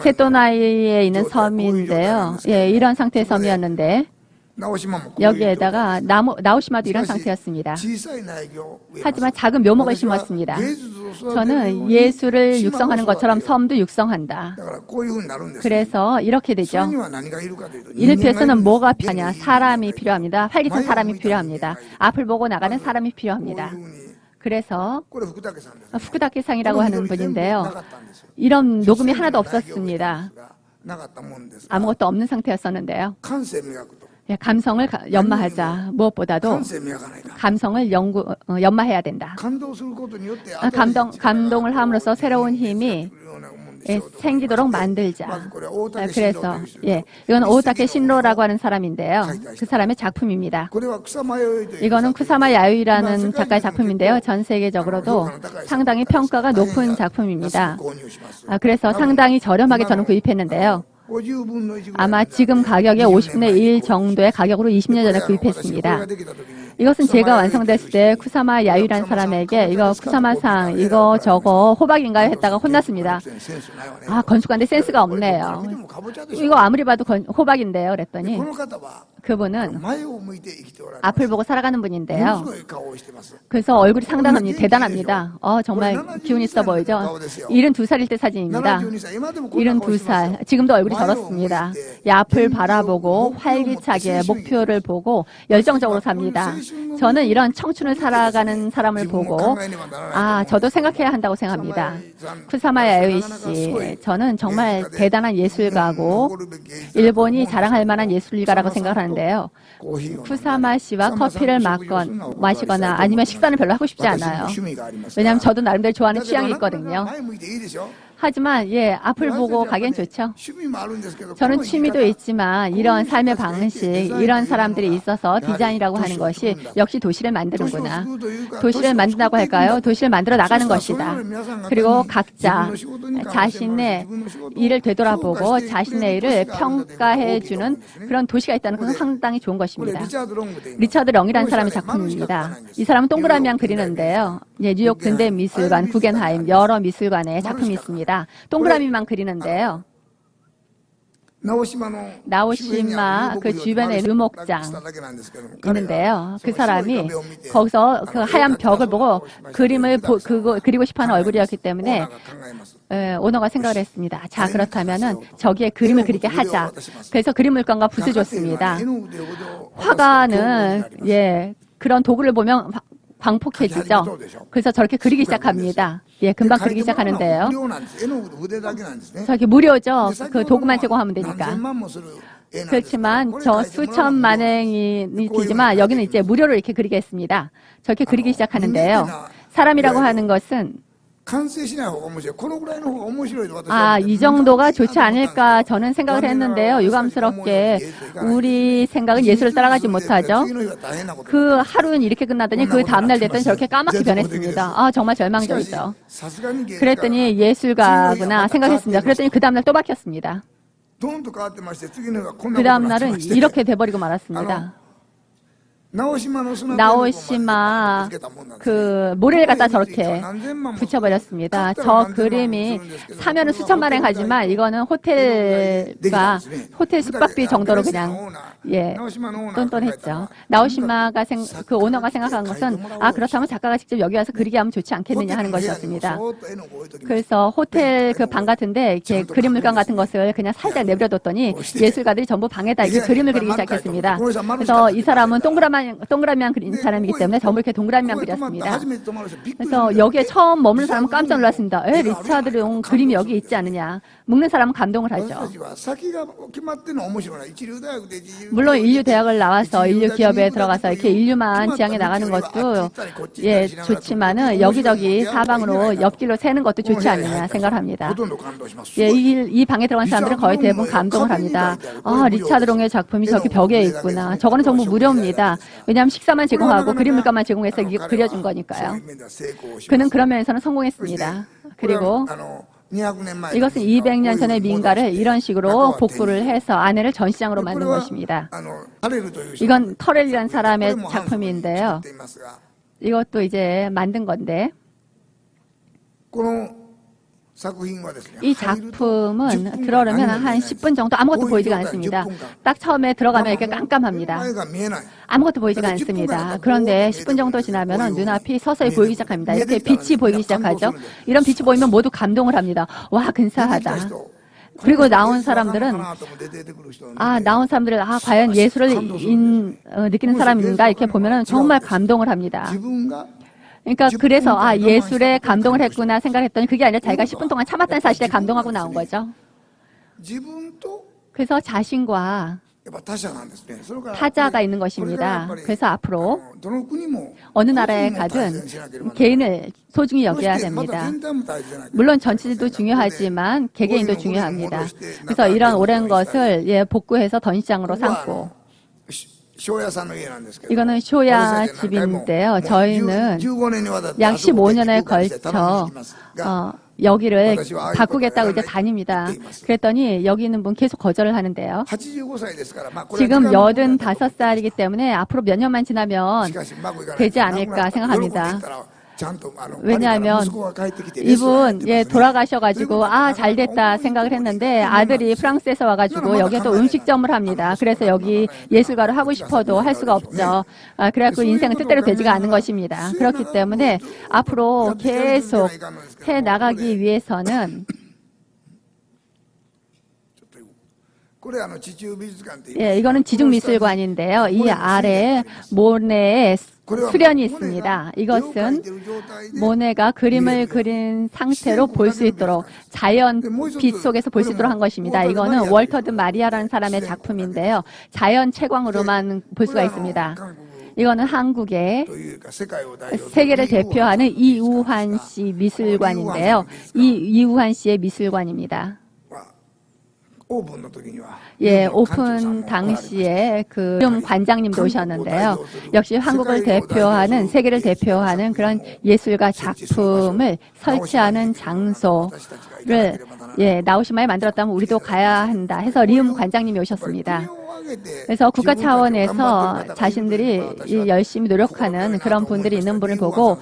세토나이에 있는 섬인데요. 이런 상태의 섬이었는데 여기에다가 나오시마도 이런 상태였습니다. 하지만 작은 묘목을 심었습니다. 저는 예술을 육성하는 것처럼 섬도 육성한다. 그래서 이렇게 되죠. 1표에서는 뭐가 필요하냐? 사람이 필요합니다. 활기찬 사람이 필요합니다. 앞을 보고 나가는 사람이 필요합니다. 그래서 후쿠다케상이라고 하는 분인데요. 이런 녹음이 하나도 없었습니다. 아무것도 없는 상태였었는데요. 감성을 연마하자. 무엇보다도 감성을 연마해야 된다. 감동을 함으로써 새로운 힘이 생기도록 만들자. 그래서 이건 오타케 신로라고 하는 사람인데요. 그 사람의 작품입니다. 이거는 쿠사마 야유이라는 작가의 작품인데요. 전 세계적으로도 상당히 평가가 높은 작품입니다. 그래서 상당히 저렴하게 저는 구입했는데요. 아마 지금 가격의 50분의 1 정도의 가격으로 20년 전에 구입했습니다. 이것은 제가 완성됐을 때 쿠사마 야유라는 사람에게 이거 쿠사마상 이거 저거 호박인가요? 했다가 혼났습니다. 건축가인데 센스가 없네요. 이거 아무리 봐도 호박인데요. 그랬더니 그분은 앞을 보고 살아가는 분인데요. 그래서 얼굴이 상당히 대단합니다. 정말 기운 있어 보이죠? 72살일 때 사진입니다. 72살. 지금도 얼굴이 저렇습니다. 앞을 바라보고 활기차게 목표를 보고 열정적으로 삽니다. 저는 이런 청춘을 살아가는 사람을 보고 저도 생각해야 한다고 생각합니다. 쿠사마 야유이 씨, 저는 정말 대단한 예술가고 일본이 자랑할 만한 예술가라고 생각을 하는데요. 쿠사마 씨와 커피를 마시거나 아니면 식사는 별로 하고 싶지 않아요. 왜냐하면 저도 나름대로 좋아하는 취향이 있거든요. 하지만 앞을 보고 가기엔 좋죠. 저는 취미도 있지만 이런 삶의 방식, 이런 사람들이 있어서 디자인이라고 하는 것이 역시 도시를 만드는구나. 도시를 만든다고 할까요? 도시를 만들어 나가는 것이다. 그리고 각자 자신의 일을 되돌아보고 자신의 일을 평가해주는 그런 도시가 있다는 것은 상당히 좋은 것입니다. 리처드 렁이라는 사람의 작품입니다. 이 사람은 동그라미만 그리는데요. 뉴욕 근대미술관, 구겐하임 여러 미술관에 작품이 있습니다. 동그라미만 그리는데요. 나오시마 그 주변에 르목장 있는데요. 그 사람이 거기서 그 하얀 벽을 보고 그림을 그리고 싶어하는 얼굴이었기 때문에 오너가 생각을 했습니다. 자, 그렇다면은 저기에 그림을 그리게 하자. 그래서 그림 물감과 붓을 줬습니다. 화가는 그런 도구를 보면 광폭해지죠. 그래서 저렇게 그리기 시작합니다. 금방 그리기 시작하는데요. 저렇게 무료죠. 그 도구만 제공하면 되니까. 그렇지만 저 수천만 원이 들지만 여기는 이제 무료로 이렇게 그리겠습니다. 저렇게 그리기 시작하는데요. 사람이라고 하는 것은 이 정도가 좋지 않을까 저는 생각을 했는데요. 유감스럽게 우리 생각은 예술을 따라가지 못하죠. 그 하루는 이렇게 끝나더니 그 다음날 됐더니 저렇게 까맣게 변했습니다. 정말 절망적이죠. 그랬더니 예술가구나 생각했습니다. 그랬더니 그 다음날 또 바뀌었습니다. 그 다음날은 이렇게 돼버리고 말았습니다. 나오시마 그 모래를 갖다 저렇게 붙여버렸습니다. 저 그림이 사면은 수천만 원 가지만 이거는 호텔 숙박비 정도로 그냥 똔똔했죠. 나오시마가 그 오너가 생각한 것은 그렇다면 작가가 직접 여기 와서 그리게 하면 좋지 않겠느냐 하는 것이었습니다. 그래서 호텔 그 방 같은데 이렇게 그림 물감 같은 것을 그냥 살짝 내버려뒀더니 예술가들이 전부 방에다 이렇게 그림을 그리기 시작했습니다. 그래서 이 사람은 동그라미만 그린 사람이기 때문에 전부 이렇게 동그라미만 그렸습니다. 그래서 여기에 처음 머무는 사람은 깜짝 놀랐습니다. 리차드 롱 그림이 여기 있지 않느냐. 묵는 사람은 감동을 하죠. 물론 인류 대학을 나와서 인류 기업에 들어가서 이렇게 인류만 지향해 나가는 것도 좋지만은 여기저기 사방으로 옆길로 새는 것도 좋지 않느냐 생각을 합니다. 이 방에 들어간 사람들은 거의 대부분 감동을 합니다. 리차드 롱의 작품이 저기 벽에 있구나. 저거는 전부 무료입니다. 왜냐하면 식사만 제공하고 그림 물감만 제공해서 그려준 거니까요. 그는 그런 면에서는 성공했습니다. 그리고 이것은 200년 전의 민가를 이런 식으로 복구를 해서 안에를 전시장으로 만든 것입니다. 이건 터렐이라는 사람의 작품인데요. 이것도 이제 만든 건데 이 작품은 들어오면 한 10분 정도 아무것도 보이지가 않습니다. 딱 처음에 들어가면 이렇게 깜깜합니다. 아무것도 보이지가 않습니다. 그런데 10분 정도 지나면 눈앞이 서서히 보이기 시작합니다. 이렇게 빛이 보이기 시작하죠. 이런 빛이 보이면 모두 감동을 합니다. 와, 근사하다. 그리고 나온 사람들은 과연 예술을 느끼는 사람인가 이렇게 보면 정말 감동을 합니다. 그러니까 그래서 예술에 감동을 했구나 생각했더니 그게 아니라 자기가 10분 동안 참았다는 사실에 감동하고 나온 거죠. 그래서 자신과 타자가 있는 것입니다. 그래서 앞으로 어느 나라에 가든 개인을 소중히 여겨야 됩니다. 물론 전체도 중요하지만 개개인도 중요합니다. 그래서 이런 오랜 것을 복구해서 전시장으로 삼고 이거는 쇼야 집인데요. 저희는 약 15년에 걸쳐 여기를 바꾸겠다고 이제 다닙니다. 그랬더니 여기 있는 분 계속 거절을 하는데요. 지금 85살이기 때문에 앞으로 몇 년만 지나면 되지 않을까 생각합니다. 왜냐하면 이분 돌아가셔가지고 잘됐다 생각을 했는데 아들이 프랑스에서 와가지고 여기에 또 음식점을 합니다. 그래서 여기 예술가로 하고 싶어도 할 수가 없죠. 그래갖고 인생은 뜻대로 되지가 않은 것입니다. 그렇기 때문에 앞으로 계속 해나가기 위해서는 이거는 지중미술관인데요. 이 아래에 모네의 수련이 있습니다. 이것은 모네가 그림을 그린 상태로 볼 수 있도록 자연 빛 속에서 볼 수 있도록 한 것입니다. 이거는 월터드 마리아라는 사람의 작품인데요. 자연 채광으로만 볼 수가 있습니다. 이거는 한국의 세계를 대표하는 이우환 씨 미술관인데요. 이우환 씨의 미술관입니다. 오픈 당시에 그 관장님도 오셨는데요. 역시 한국을 대표하는, 세계를 대표하는 그런 예술가 작품을 설치하는 장소를 나오시마에 만들었다면 우리도 가야 한다 해서 리움 관장님이 오셨습니다. 그래서 국가 차원에서 자신들이 열심히 노력하는 그런 분들이 있는 분을 보고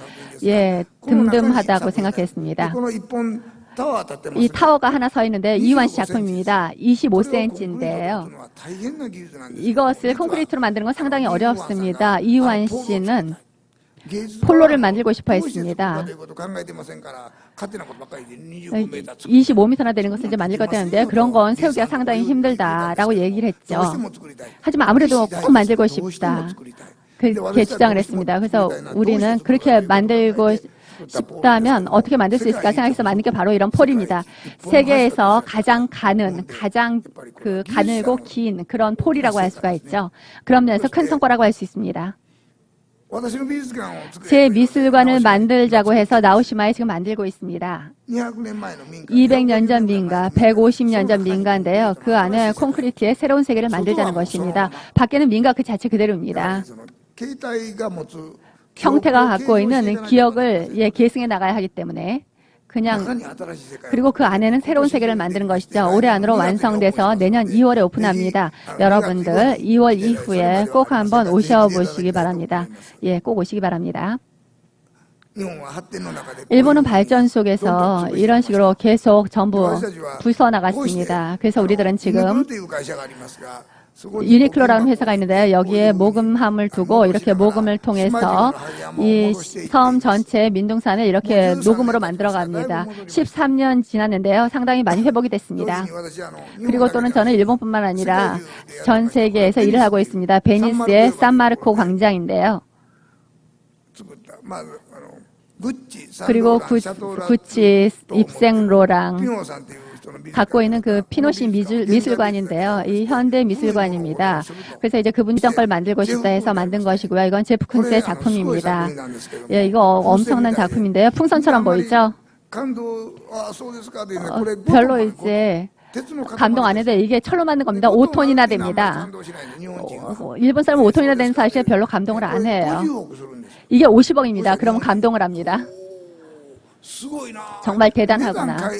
든든하다고 생각했습니다. 이 타워가 하나 서 있는데 이완 씨 작품입니다. 25cm인데요. 이것을 콘크리트로 만드는 건 상당히 어렵습니다. 이완 씨는 폴로를 만들고 싶어 했습니다. 25m나 되는 것을 이제 만들 것 같았는데 그런 건 세우기가 상당히 힘들다라고 얘기를 했죠. 하지만 아무래도 꼭 만들고 싶다. 그렇게 주장을 했습니다. 그래서 우리는 그렇게 만들고 싶다면 어떻게 만들 수 있을까 생각해서 만든 게 바로 이런 폴입니다. 세계에서 가장 가늘고 긴 그런 폴이라고 할 수가 있죠. 그런 면에서 큰 성과라고 할 수 있습니다. 제 미술관을 만들자고 해서 나오시마에 지금 만들고 있습니다. 200년 전 민가, 150년 전 민가인데요. 그 안에 콘크리트의 새로운 세계를 만들자는 것입니다. 밖에는 민가 그 자체 그대로입니다. 형태가 갖고 있는 기억을 계승해 나가야 하기 때문에 그리고 그 안에는 새로운 세계를 만드는 것이죠. 올해 안으로 완성돼서 내년 2월에 오픈합니다. 여러분들 2월 이후에 꼭 한번 오셔보시기 바랍니다. 꼭 오시기 바랍니다. 일본은 발전 속에서 이런 식으로 계속 전부 부숴나갔습니다. 그래서 우리들은 지금 유니클로라는 회사가 있는데 여기에 모금함을 두고 이렇게 모금을 통해서 이 섬 전체 민둥산을 이렇게 녹음으로 만들어 갑니다. 13년 지났는데요. 상당히 많이 회복이 됐습니다. 그리고 또는 저는 일본뿐만 아니라 전 세계에서 일을 하고 있습니다. 베니스의 산마르코 광장인데요. 그리고 구치, 입생로랑 갖고 있는 그 피노시 미술관인데요. 이 현대 미술관입니다. 그래서 이제 그분이 어떤 걸 만들고 싶다 해서 만든 것이고요. 이건 제프 쿤스의 작품입니다. 이거 엄청난 작품인데요. 풍선처럼 보이죠? 별로 이제 감동 안 해도 이게 철로 만든 겁니다. 5톤이나 됩니다. 일본 사람은 5톤이나 되는 사실에 별로 감동을 안 해요. 이게 50억입니다. 그러면 감동을 합니다. 정말 대단하구나.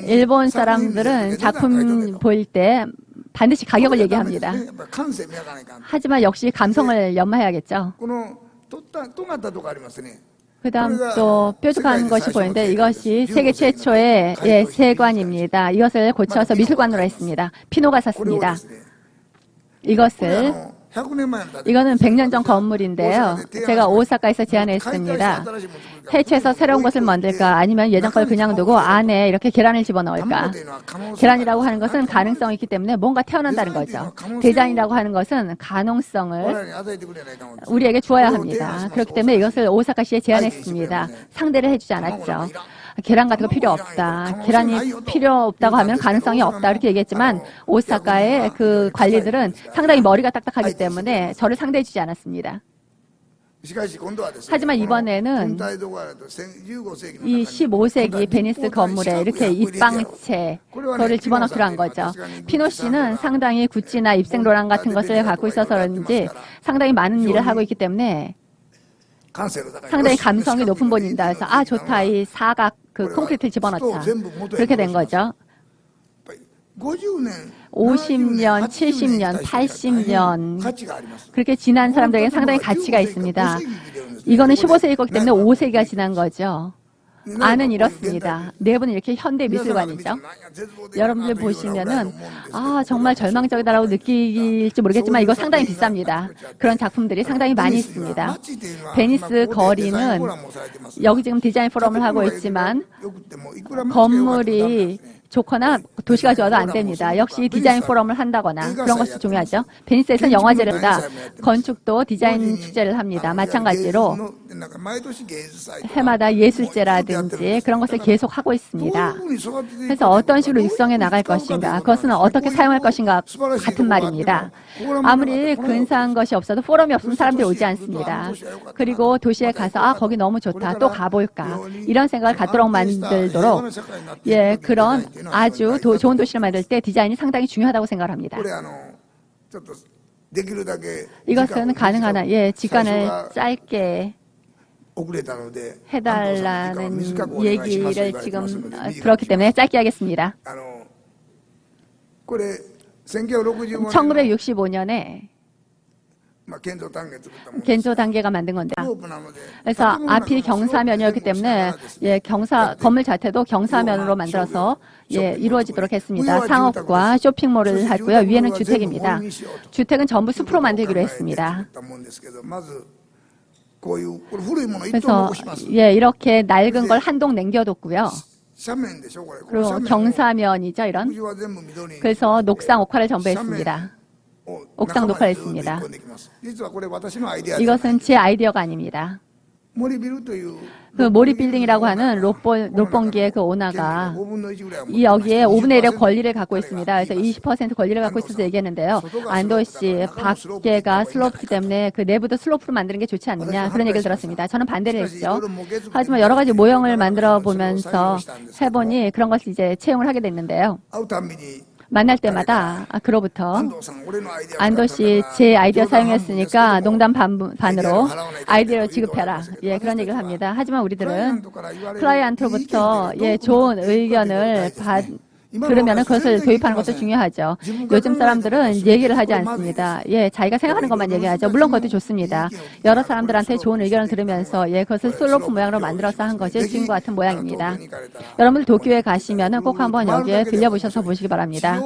일본 사람들은 작품 보일 때 반드시 가격을 얘기합니다. 하지만 역시 감성을 연마해야겠죠. 그 다음 또 뾰족한 것이 보이는데 이것이 세계 최초의 세관입니다. 이것을 고쳐서 미술관으로 했습니다. 피노가 샀습니다. 이거는 100년 전 건물인데요. 제가 오사카에서 제안했습니다. 해체해서 새로운 것을 만들까 아니면 예전 걸 그냥 두고 안에 이렇게 계란을 집어넣을까. 계란이라고 하는 것은 가능성이 있기 때문에 뭔가 태어난다는 거죠. 대장이라고 하는 것은 가능성을 우리에게 주어야 합니다. 그렇기 때문에 이것을 오사카시에 제안했습니다. 상대를 해주지 않았죠. 계란 같은 거 필요 없다. 계란이 필요 없다고 하면 가능성이 없다. 이렇게 얘기했지만 오사카의 그 관리들은 상당히 머리가 딱딱하기 때문에 저를 상대해주지 않았습니다. 하지만 이번에는 이 15세기 베니스 건물에 이렇게 입방체 그거를 집어넣기로 한 거죠. 피노 씨는 상당히 구찌나 입생로랑 같은 것을 갖고 있어서 그런지 상당히 많은 일을 하고 있기 때문에 상당히 감성이 높은 분입니다. 그래서 아 좋다 이 사각 그 콘크리트를 집어넣자. 그렇게 된 거죠. 50년, 70년, 80년 그렇게 지난 사람들에게 상당히 가치가 있습니다. 이거는 15세기 거기 때문에 5세기가 지난 거죠. 안은 이렇습니다. 내부는 이렇게 현대 미술관이죠. 여러분들 보시면은 아 정말 절망적이다라고 느낄지 모르겠지만 이거 상당히 비쌉니다. 그런 작품들이 상당히 많이 있습니다. 베니스 거리는 여기 지금 디자인 포럼을 하고 있지만 건물이 좋거나 도시가 좋아도 안 됩니다. 역시 디자인 포럼을 한다거나 그런 것이 중요하죠. 베니스에서는 영화제를 합니다. 건축도 디자인 축제를 합니다. 마찬가지로 해마다 예술제라든지 그런 것을 계속 하고 있습니다. 그래서 어떤 식으로 육성해 나갈 것인가, 그것은 어떻게 사용할 것인가 같은 말입니다. 아무리 근사한 것이 없어도 포럼이 없으면 사람들이 오지 않습니다. 그리고 도시에 가서 아 거기 너무 좋다, 또 가볼까 이런 생각을 갖도록 만들도록 그런 아주 좋은 도시를 만들 때 디자인이 상당히 중요하다고 생각을 합니다. 이것은 가능하나 직간을 짧게 해달라는 얘기를 지금 들었기 때문에 짧게 하겠습니다. 1965년에 겐조 단계가 만든 건데, 그래서 앞이 경사면이었기 때문에 건물 자체도 경사면으로 만들어서 이루어지도록 했습니다. 상업과 쇼핑몰을 했고요. 위에는 주택입니다. 주택은 전부 숲으로 만들기로 했습니다. 그래서 이렇게 낡은 걸 한 동 남겨뒀고요. 그리고 경사면이죠, 이런. 그래서 녹상 옥화를 전부 했습니다. 옥상 녹화를 했습니다. 이것은 제 아이디어가 아닙니다. 그 모리빌딩이라고 하는 롯본기의 그 오너가 여기에 5분의 1의 권리를 갖고 있습니다. 그래서 20% 권리를 갖고 있어서 얘기했는데요. 안도 씨, 밖에가 슬로프기 때문에 그 내부도 슬로프로 만드는 게 좋지 않느냐 그런 얘기를 들었습니다. 저는 반대를 했죠. 하지만 여러 가지 모형을 만들어 보면서 해보니 그런 것을 이제 채용을 하게 됐는데요. 만날 때마다 그로부터 안도 씨 제 아이디어 사용했으니까 농담 반으로 아이디어를 지급해라. 그런 얘기를 합니다. 하지만 우리들은 클라이언트로부터 좋은 의견을 들으면 그것을 도입하는 것도 중요하죠. 요즘 사람들은 얘기를 하지 않습니다. 자기가 생각하는 것만 얘기하죠. 물론 그것도 좋습니다. 여러 사람들한테 좋은 의견을 들으면서 그것을 슬로프 모양으로 만들어서 한 것이 지금과 같은 모양입니다. 여러분들 도쿄에 가시면 꼭 한번 여기에 들려보셔서 보시기 바랍니다.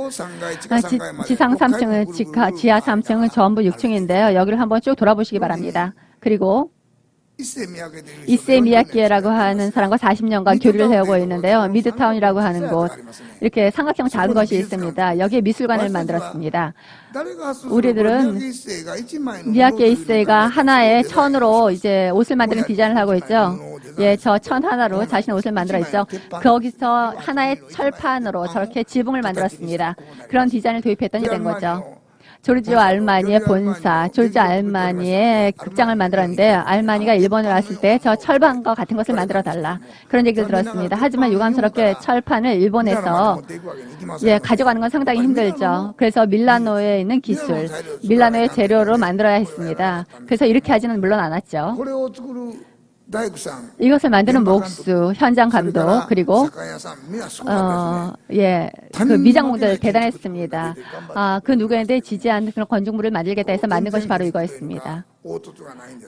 지상 3층은 지하 3층은 전부 6층인데요. 여기를 한번 쭉 돌아보시기 바랍니다. 그리고 이세 미야키에라고 하는 사람과 40년간 교류를 해오고 있는데요. 미드타운이라고 하는 곳, 이렇게 삼각형 작은 것이 있습니다. 여기에 미술관을 만들었습니다. 우리들은 미야키 이세이가 하나의 천으로 이제 옷을 만드는 디자인을 하고 있죠. 저 천 하나로 자신의 옷을 만들어 있죠. 거기서 하나의 철판으로 저렇게 지붕을 만들었습니다. 그런 디자인을 도입했더니 된 거죠. 조르지오 알마니의 본사, 조르지오 알마니의 극장을 만들었는데 알마니가 일본에 왔을 때 저 철판과 같은 것을 만들어 달라. 그런 얘기를 들었습니다. 하지만 유감스럽게 철판을 일본에서 가져가는 건 상당히 힘들죠. 그래서 밀라노에 있는 기술, 밀라노의 재료로 만들어야 했습니다. 그래서 이렇게 하지는 물론 않았죠. 이것을 만드는 목수, 현장 감독, 그리고 그 미장공들 대단했습니다. 그 누구인데 지지한 그런 건축물을 만들겠다 해서 만든 것이 바로 이거였습니다.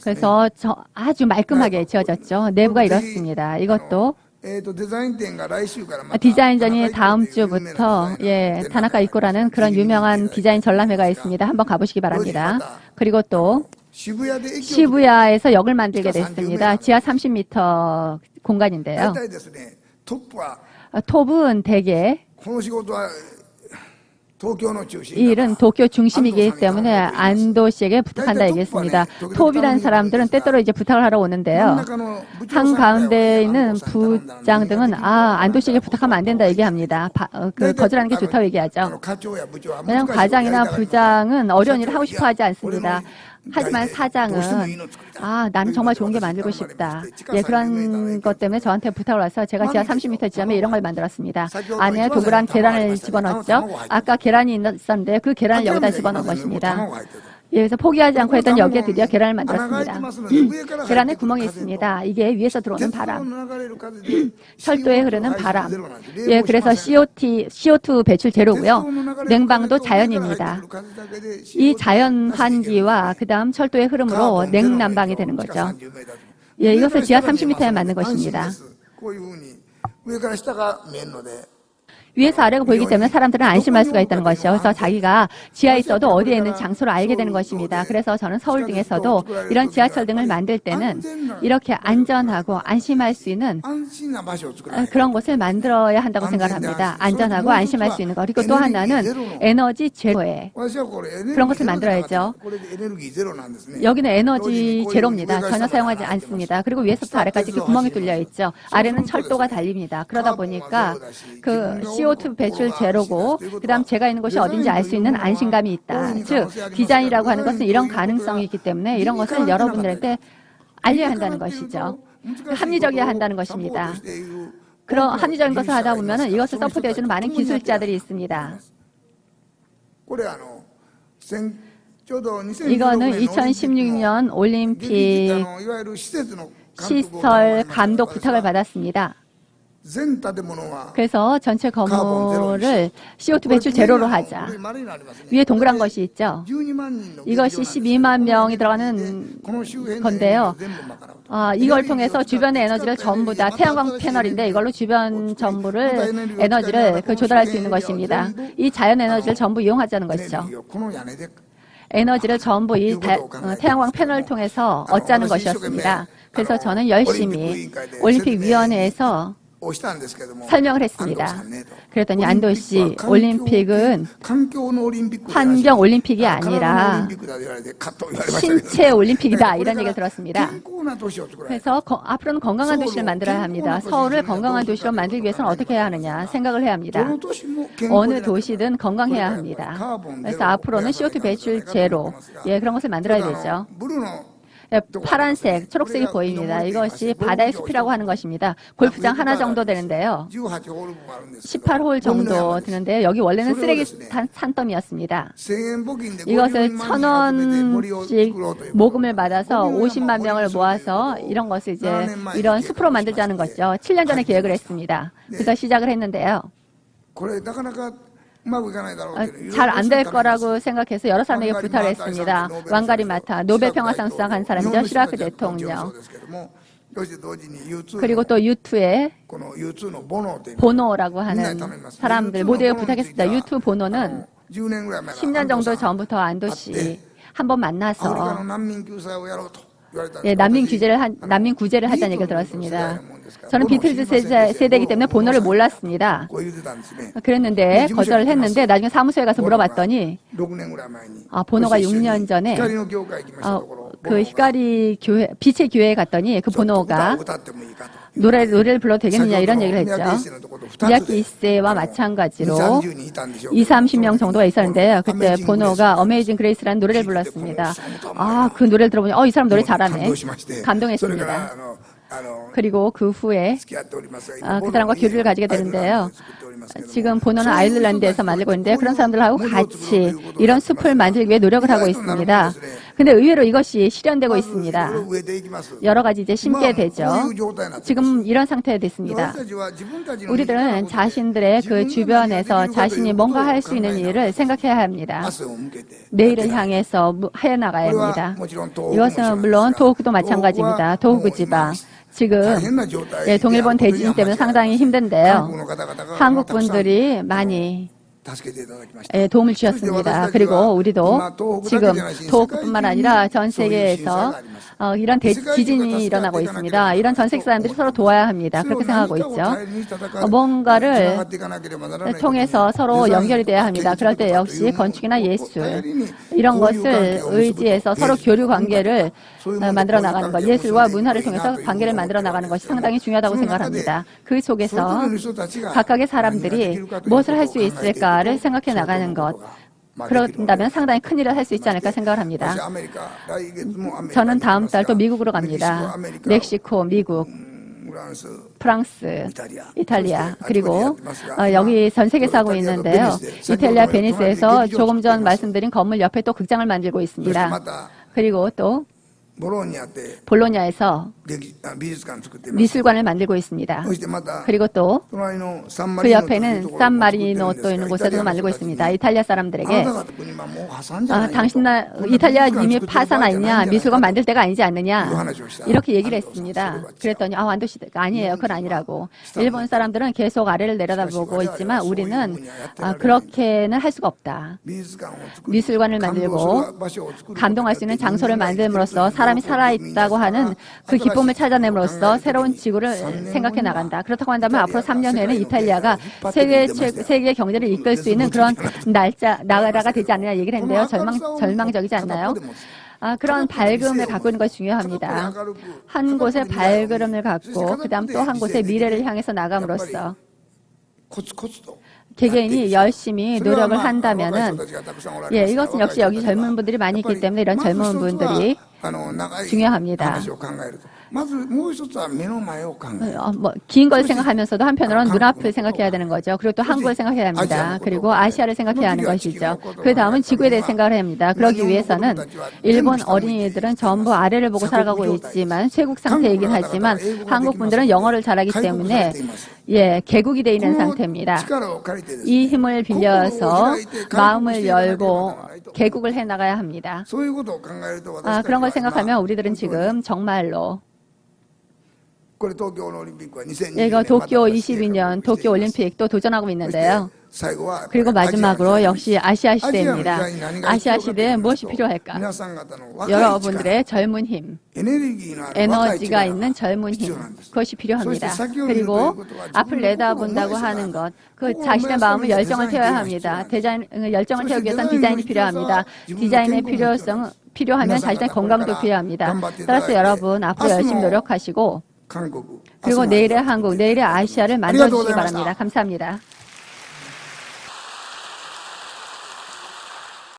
그래서 아주 말끔하게 지어졌죠. 내부가 이렇습니다. 이것도 디자인전이 다음 주부터 타나카 이코라는 그런 유명한 디자인 전람회가 있습니다. 한번 가보시기 바랍니다. 그리고 또 시부야에서 역을 만들게 됐습니다. 지하 30m 공간인데요. 톱은 대개 이 일은 도쿄 중심이기 때문에 안도 씨에게 부탁한다 얘기했습니다. 톱이라는 사람들은 때때로 이제 부탁을 하러 오는데요. 한 가운데 있는 부장 등은 안도 씨에게 부탁하면 안 된다 얘기합니다. 거절하는 게 좋다고 얘기하죠. 왜냐하면 과장이나 부장은 어려운 일을 하고 싶어 하지 않습니다. 하지만 사장은 나는 정말 좋은 게 만들고 싶다. 그런 것 때문에 저한테 부탁을 와서 제가 지하 30m 지점에 이런 걸 만들었습니다. 안에 동그란 계란을 집어넣었죠. 아까 계란이 있었는데 그 계란을 여기다 집어넣은 것입니다. 그래서 포기하지 않고 했던 여기에 드디어 계란을 만들었습니다. 계란에 구멍이 있습니다. 이게 위에서 들어오는 바람, 철도에 흐르는 바람. 그래서 CO2 배출 제로고요. 냉방도 자연입니다. 이 자연 환기와 그 다음 철도의 흐름으로 냉난방이 되는 거죠. 이것을 지하 30m에 만든 것입니다. 위에서 아래가 보이기 때문에 사람들은 안심할 수가 있다는 것이죠. 그래서 자기가 지하에 있어도 어디에 있는 장소를 알게 되는 것입니다. 그래서 저는 서울 등에서도 이런 지하철 등을 만들 때는 이렇게 안전하고 안심할 수 있는 그런 곳을 만들어야 한다고 생각합니다. 안전하고 안심할 수 있는 것. 그리고 또 하나는 에너지 제로에 그런 것을 만들어야죠. 여기는 에너지 제로입니다. 전혀 사용하지 않습니다. 그리고 위에서부터 아래까지 구멍이 뚫려 있죠. 아래는 철도가 달립니다. 그러다 보니까 그 CO2 배출 제로고 그다음 제가 있는 곳이 어딘지 알 수 있는 안심감이 있다. 즉 디자인이라고 하는 것은 이런 가능성이 있기 때문에 이런 것을 여러분들한테 알려야 한다는 것이죠. 합리적이어야 한다는 것입니다. 그런 합리적인 것을 하다 보면 이것을 서포트해주는 많은 기술자들이 있습니다. 이거는 2016년 올림픽 시설 감독 부탁을 받았습니다. 그래서 전체 건물을 CO2 배출 제로로 하자. 위에 동그란 것이 있죠. 이것이 12만 명이 들어가는 건데요. 이걸 통해서 주변의 에너지를 전부 다 태양광 패널인데 이걸로 주변 전부를 에너지를 조달할 수 있는 것입니다. 이 자연 에너지를 전부 이용하자는 것이죠. 에너지를 전부 이 태양광 패널을 통해서 얻자는 것이었습니다. 그래서 저는 열심히 올림픽위원회에서 설명을 했습니다. 그랬더니 안도 씨, 올림픽은 환경 올림픽이 아니라 신체 올림픽이다 이런 얘기를 들었습니다. 그래서 앞으로는 건강한 도시를 만들어야 합니다. 서울을 건강한 도시로 만들기 위해서는 어떻게 해야 하느냐 생각을 해야 합니다. 어느 도시든 건강해야 합니다. 그래서 앞으로는 CO2 배출 제로 그런 것을 만들어야 되죠. 파란색, 초록색이 보입니다. 이것이 바다의 숲이라고 하는 것입니다. 골프장 하나 정도 되는데요. 18홀 정도 되는데요. 여기 원래는 쓰레기 산더미였습니다. 이것을 1,000원씩 모금을 받아서 50만 명을 모아서 이런 것을 이제 이런 숲으로 만들자는 거죠. 7년 전에 계획을 했습니다. 그래서 시작을 했는데요. 잘 안 될 거라고 생각해서 여러 사람에게 부탁을 했습니다. 왕가리 마타, 노벨 평화상 수상한 사람이죠. 시라크 대통령. 그리고 또 U2의 보노라고 하는 사람들 모두에게 부탁했습니다. U2 보노는 10년 정도 전부터 안도 씨 한번 만나서 난민 구제를 하자는 얘기를 들었습니다. 저는 비틀즈 세대이기 때문에 보노를 몰랐습니다. 그랬는데 거절을 했는데 나중에 사무소에 가서 물어봤더니 보노가 6년 전에 그 히카리 교회, 빛의 교회에 갔더니 그 보노가 노래를 불러도 되겠느냐 이런 얘기를 했죠. 미야키 이세와 마찬가지로 2, 30명 정도가 있었는데요. 그때 보노가 어메이징 그레이스라는 노래를 불렀습니다. 아, 그 노래를 들어보니 이 사람 노래 잘하네. 감동했습니다. 그리고 그 후에 그 사람과 교류를 가지게 되는데요. 지금 보노는 아일랜드에서 만들고 있는데 그런 사람들하고 같이 이런 숲을 만들기 위해 노력을 하고 있습니다. 근데 의외로 이것이 실현되고 있습니다. 여러 가지 이제 심게 되죠. 지금 이런 상태에 됐습니다. 우리들은 자신들의 그 주변에서 자신이 뭔가 할 수 있는 일을 생각해야 합니다. 내일을 향해서 해나가야 합니다. 이것은 물론 도호쿠도 마찬가지입니다. 도호쿠 지방. 지금 동일본 대지진 때문에 상당히 힘든데요. 한국 분들이 많이 도움을 주셨습니다. 그리고 우리도 지금 도호쿠뿐만 아니라 전 세계에서 이런 지진이 일어나고 있습니다. 이런 전 세계 사람들이 서로 도와야 합니다. 그렇게 생각하고 있죠. 뭔가를 통해서 서로 연결이 돼야 합니다. 그럴 때 역시 건축이나 예술 이런 것을 의지해서 서로 교류 관계를 만들어 나가는 것, 예술과 문화를 통해서 관계를 만들어 나가는 것이 상당히 중요하다고 생각합니다. 그 속에서 각각의 사람들이 무엇을 할 수 있을까를 생각해 나가는 것, 그런다면 상당히 큰 일을 할 수 있지 않을까 생각을 합니다. 저는 다음 달 또 미국으로 갑니다. 멕시코, 미국, 프랑스, 이탈리아, 그리고 여기 전 세계에서 하고 있는데요. 이탈리아 베니스에서 조금 전 말씀드린 건물 옆에 또 극장을 만들고 있습니다. 그리고 또 볼로냐에서 미술관을 만들고 있습니다. 그리고 또 그 옆에는 산마리노 또 있는 곳에도 만들고 있습니다. 이탈리아 사람들에게 이탈리아 이미 파산 아니냐, 미술관 만들 때가 아니지 않느냐 이렇게 얘기를 했습니다. 그랬더니 완도시대가 아니에요. 그건 아니라고. 일본 사람들은 계속 아래를 내려다보고 있지만 우리는 그렇게는 할 수가 없다. 미술관을 만들고 감동할 수 있는 장소를 만듦으로써 사람이 살아있다고 하는 그 기쁨을 찾아냄으로써 새로운 지구를 생각해 나간다. 그렇다고 한다면 앞으로 3년 후에는 이탈리아가 세계 경제를 이끌 수 있는 그런 나라가 되지 않느냐 얘기를 했는데요. 절망적이지 않나요? 그런 밝음을 갖고 있는 것이 중요합니다. 한 곳에 밝음을 갖고 그다음 또 한 곳에 미래를 향해서 나감으로써 개개인이 열심히 노력을 한다면은 이것은 역시 여기 젊은 분들이 많이 있기 때문에 이런 젊은 분들이 중요합니다. 긴 걸 생각하면서도 한편으로는 눈앞을 생각해야 되는 거죠. 그리고 또 한국을 생각해야 합니다. 그리고 아시아를 생각해야 하는 것이죠. 그 다음은 지구에 대해 생각을 해야 합니다. 그러기 위해서는 일본 어린이들은 전부 아래를 보고 살아가고 있지만 쇄국 상태이긴 하지만 한국 분들은 영어를 잘하기 때문에 개국이 되어 있는 상태입니다. 이 힘을 빌려서 마음을 열고 개국을 해나가야 합니다. 그런 걸 생각하면 우리들은 지금 정말로 이거 도쿄 22년 도쿄 올림픽도 도전하고 있는데요. 그리고 마지막으로 역시 아시아 시대입니다. 아시아 시대에 무엇이 필요할까? 여러분들의 젊은 힘, 에너지가 있는 젊은 힘, 그것이 필요합니다. 그리고 앞을 내다본다고 하는 것, 그 자신의 마음을 열정을 태워야 합니다. 열정을 태우기 위해서는 디자인이 필요합니다. 디자인의 필요하면 자신의 건강도 필요합니다. 따라서 여러분 앞으로 열심히 노력하시고 그리고 내일의 한국, 내일의 아시아를 만들어주시기 바랍니다. 감사합니다.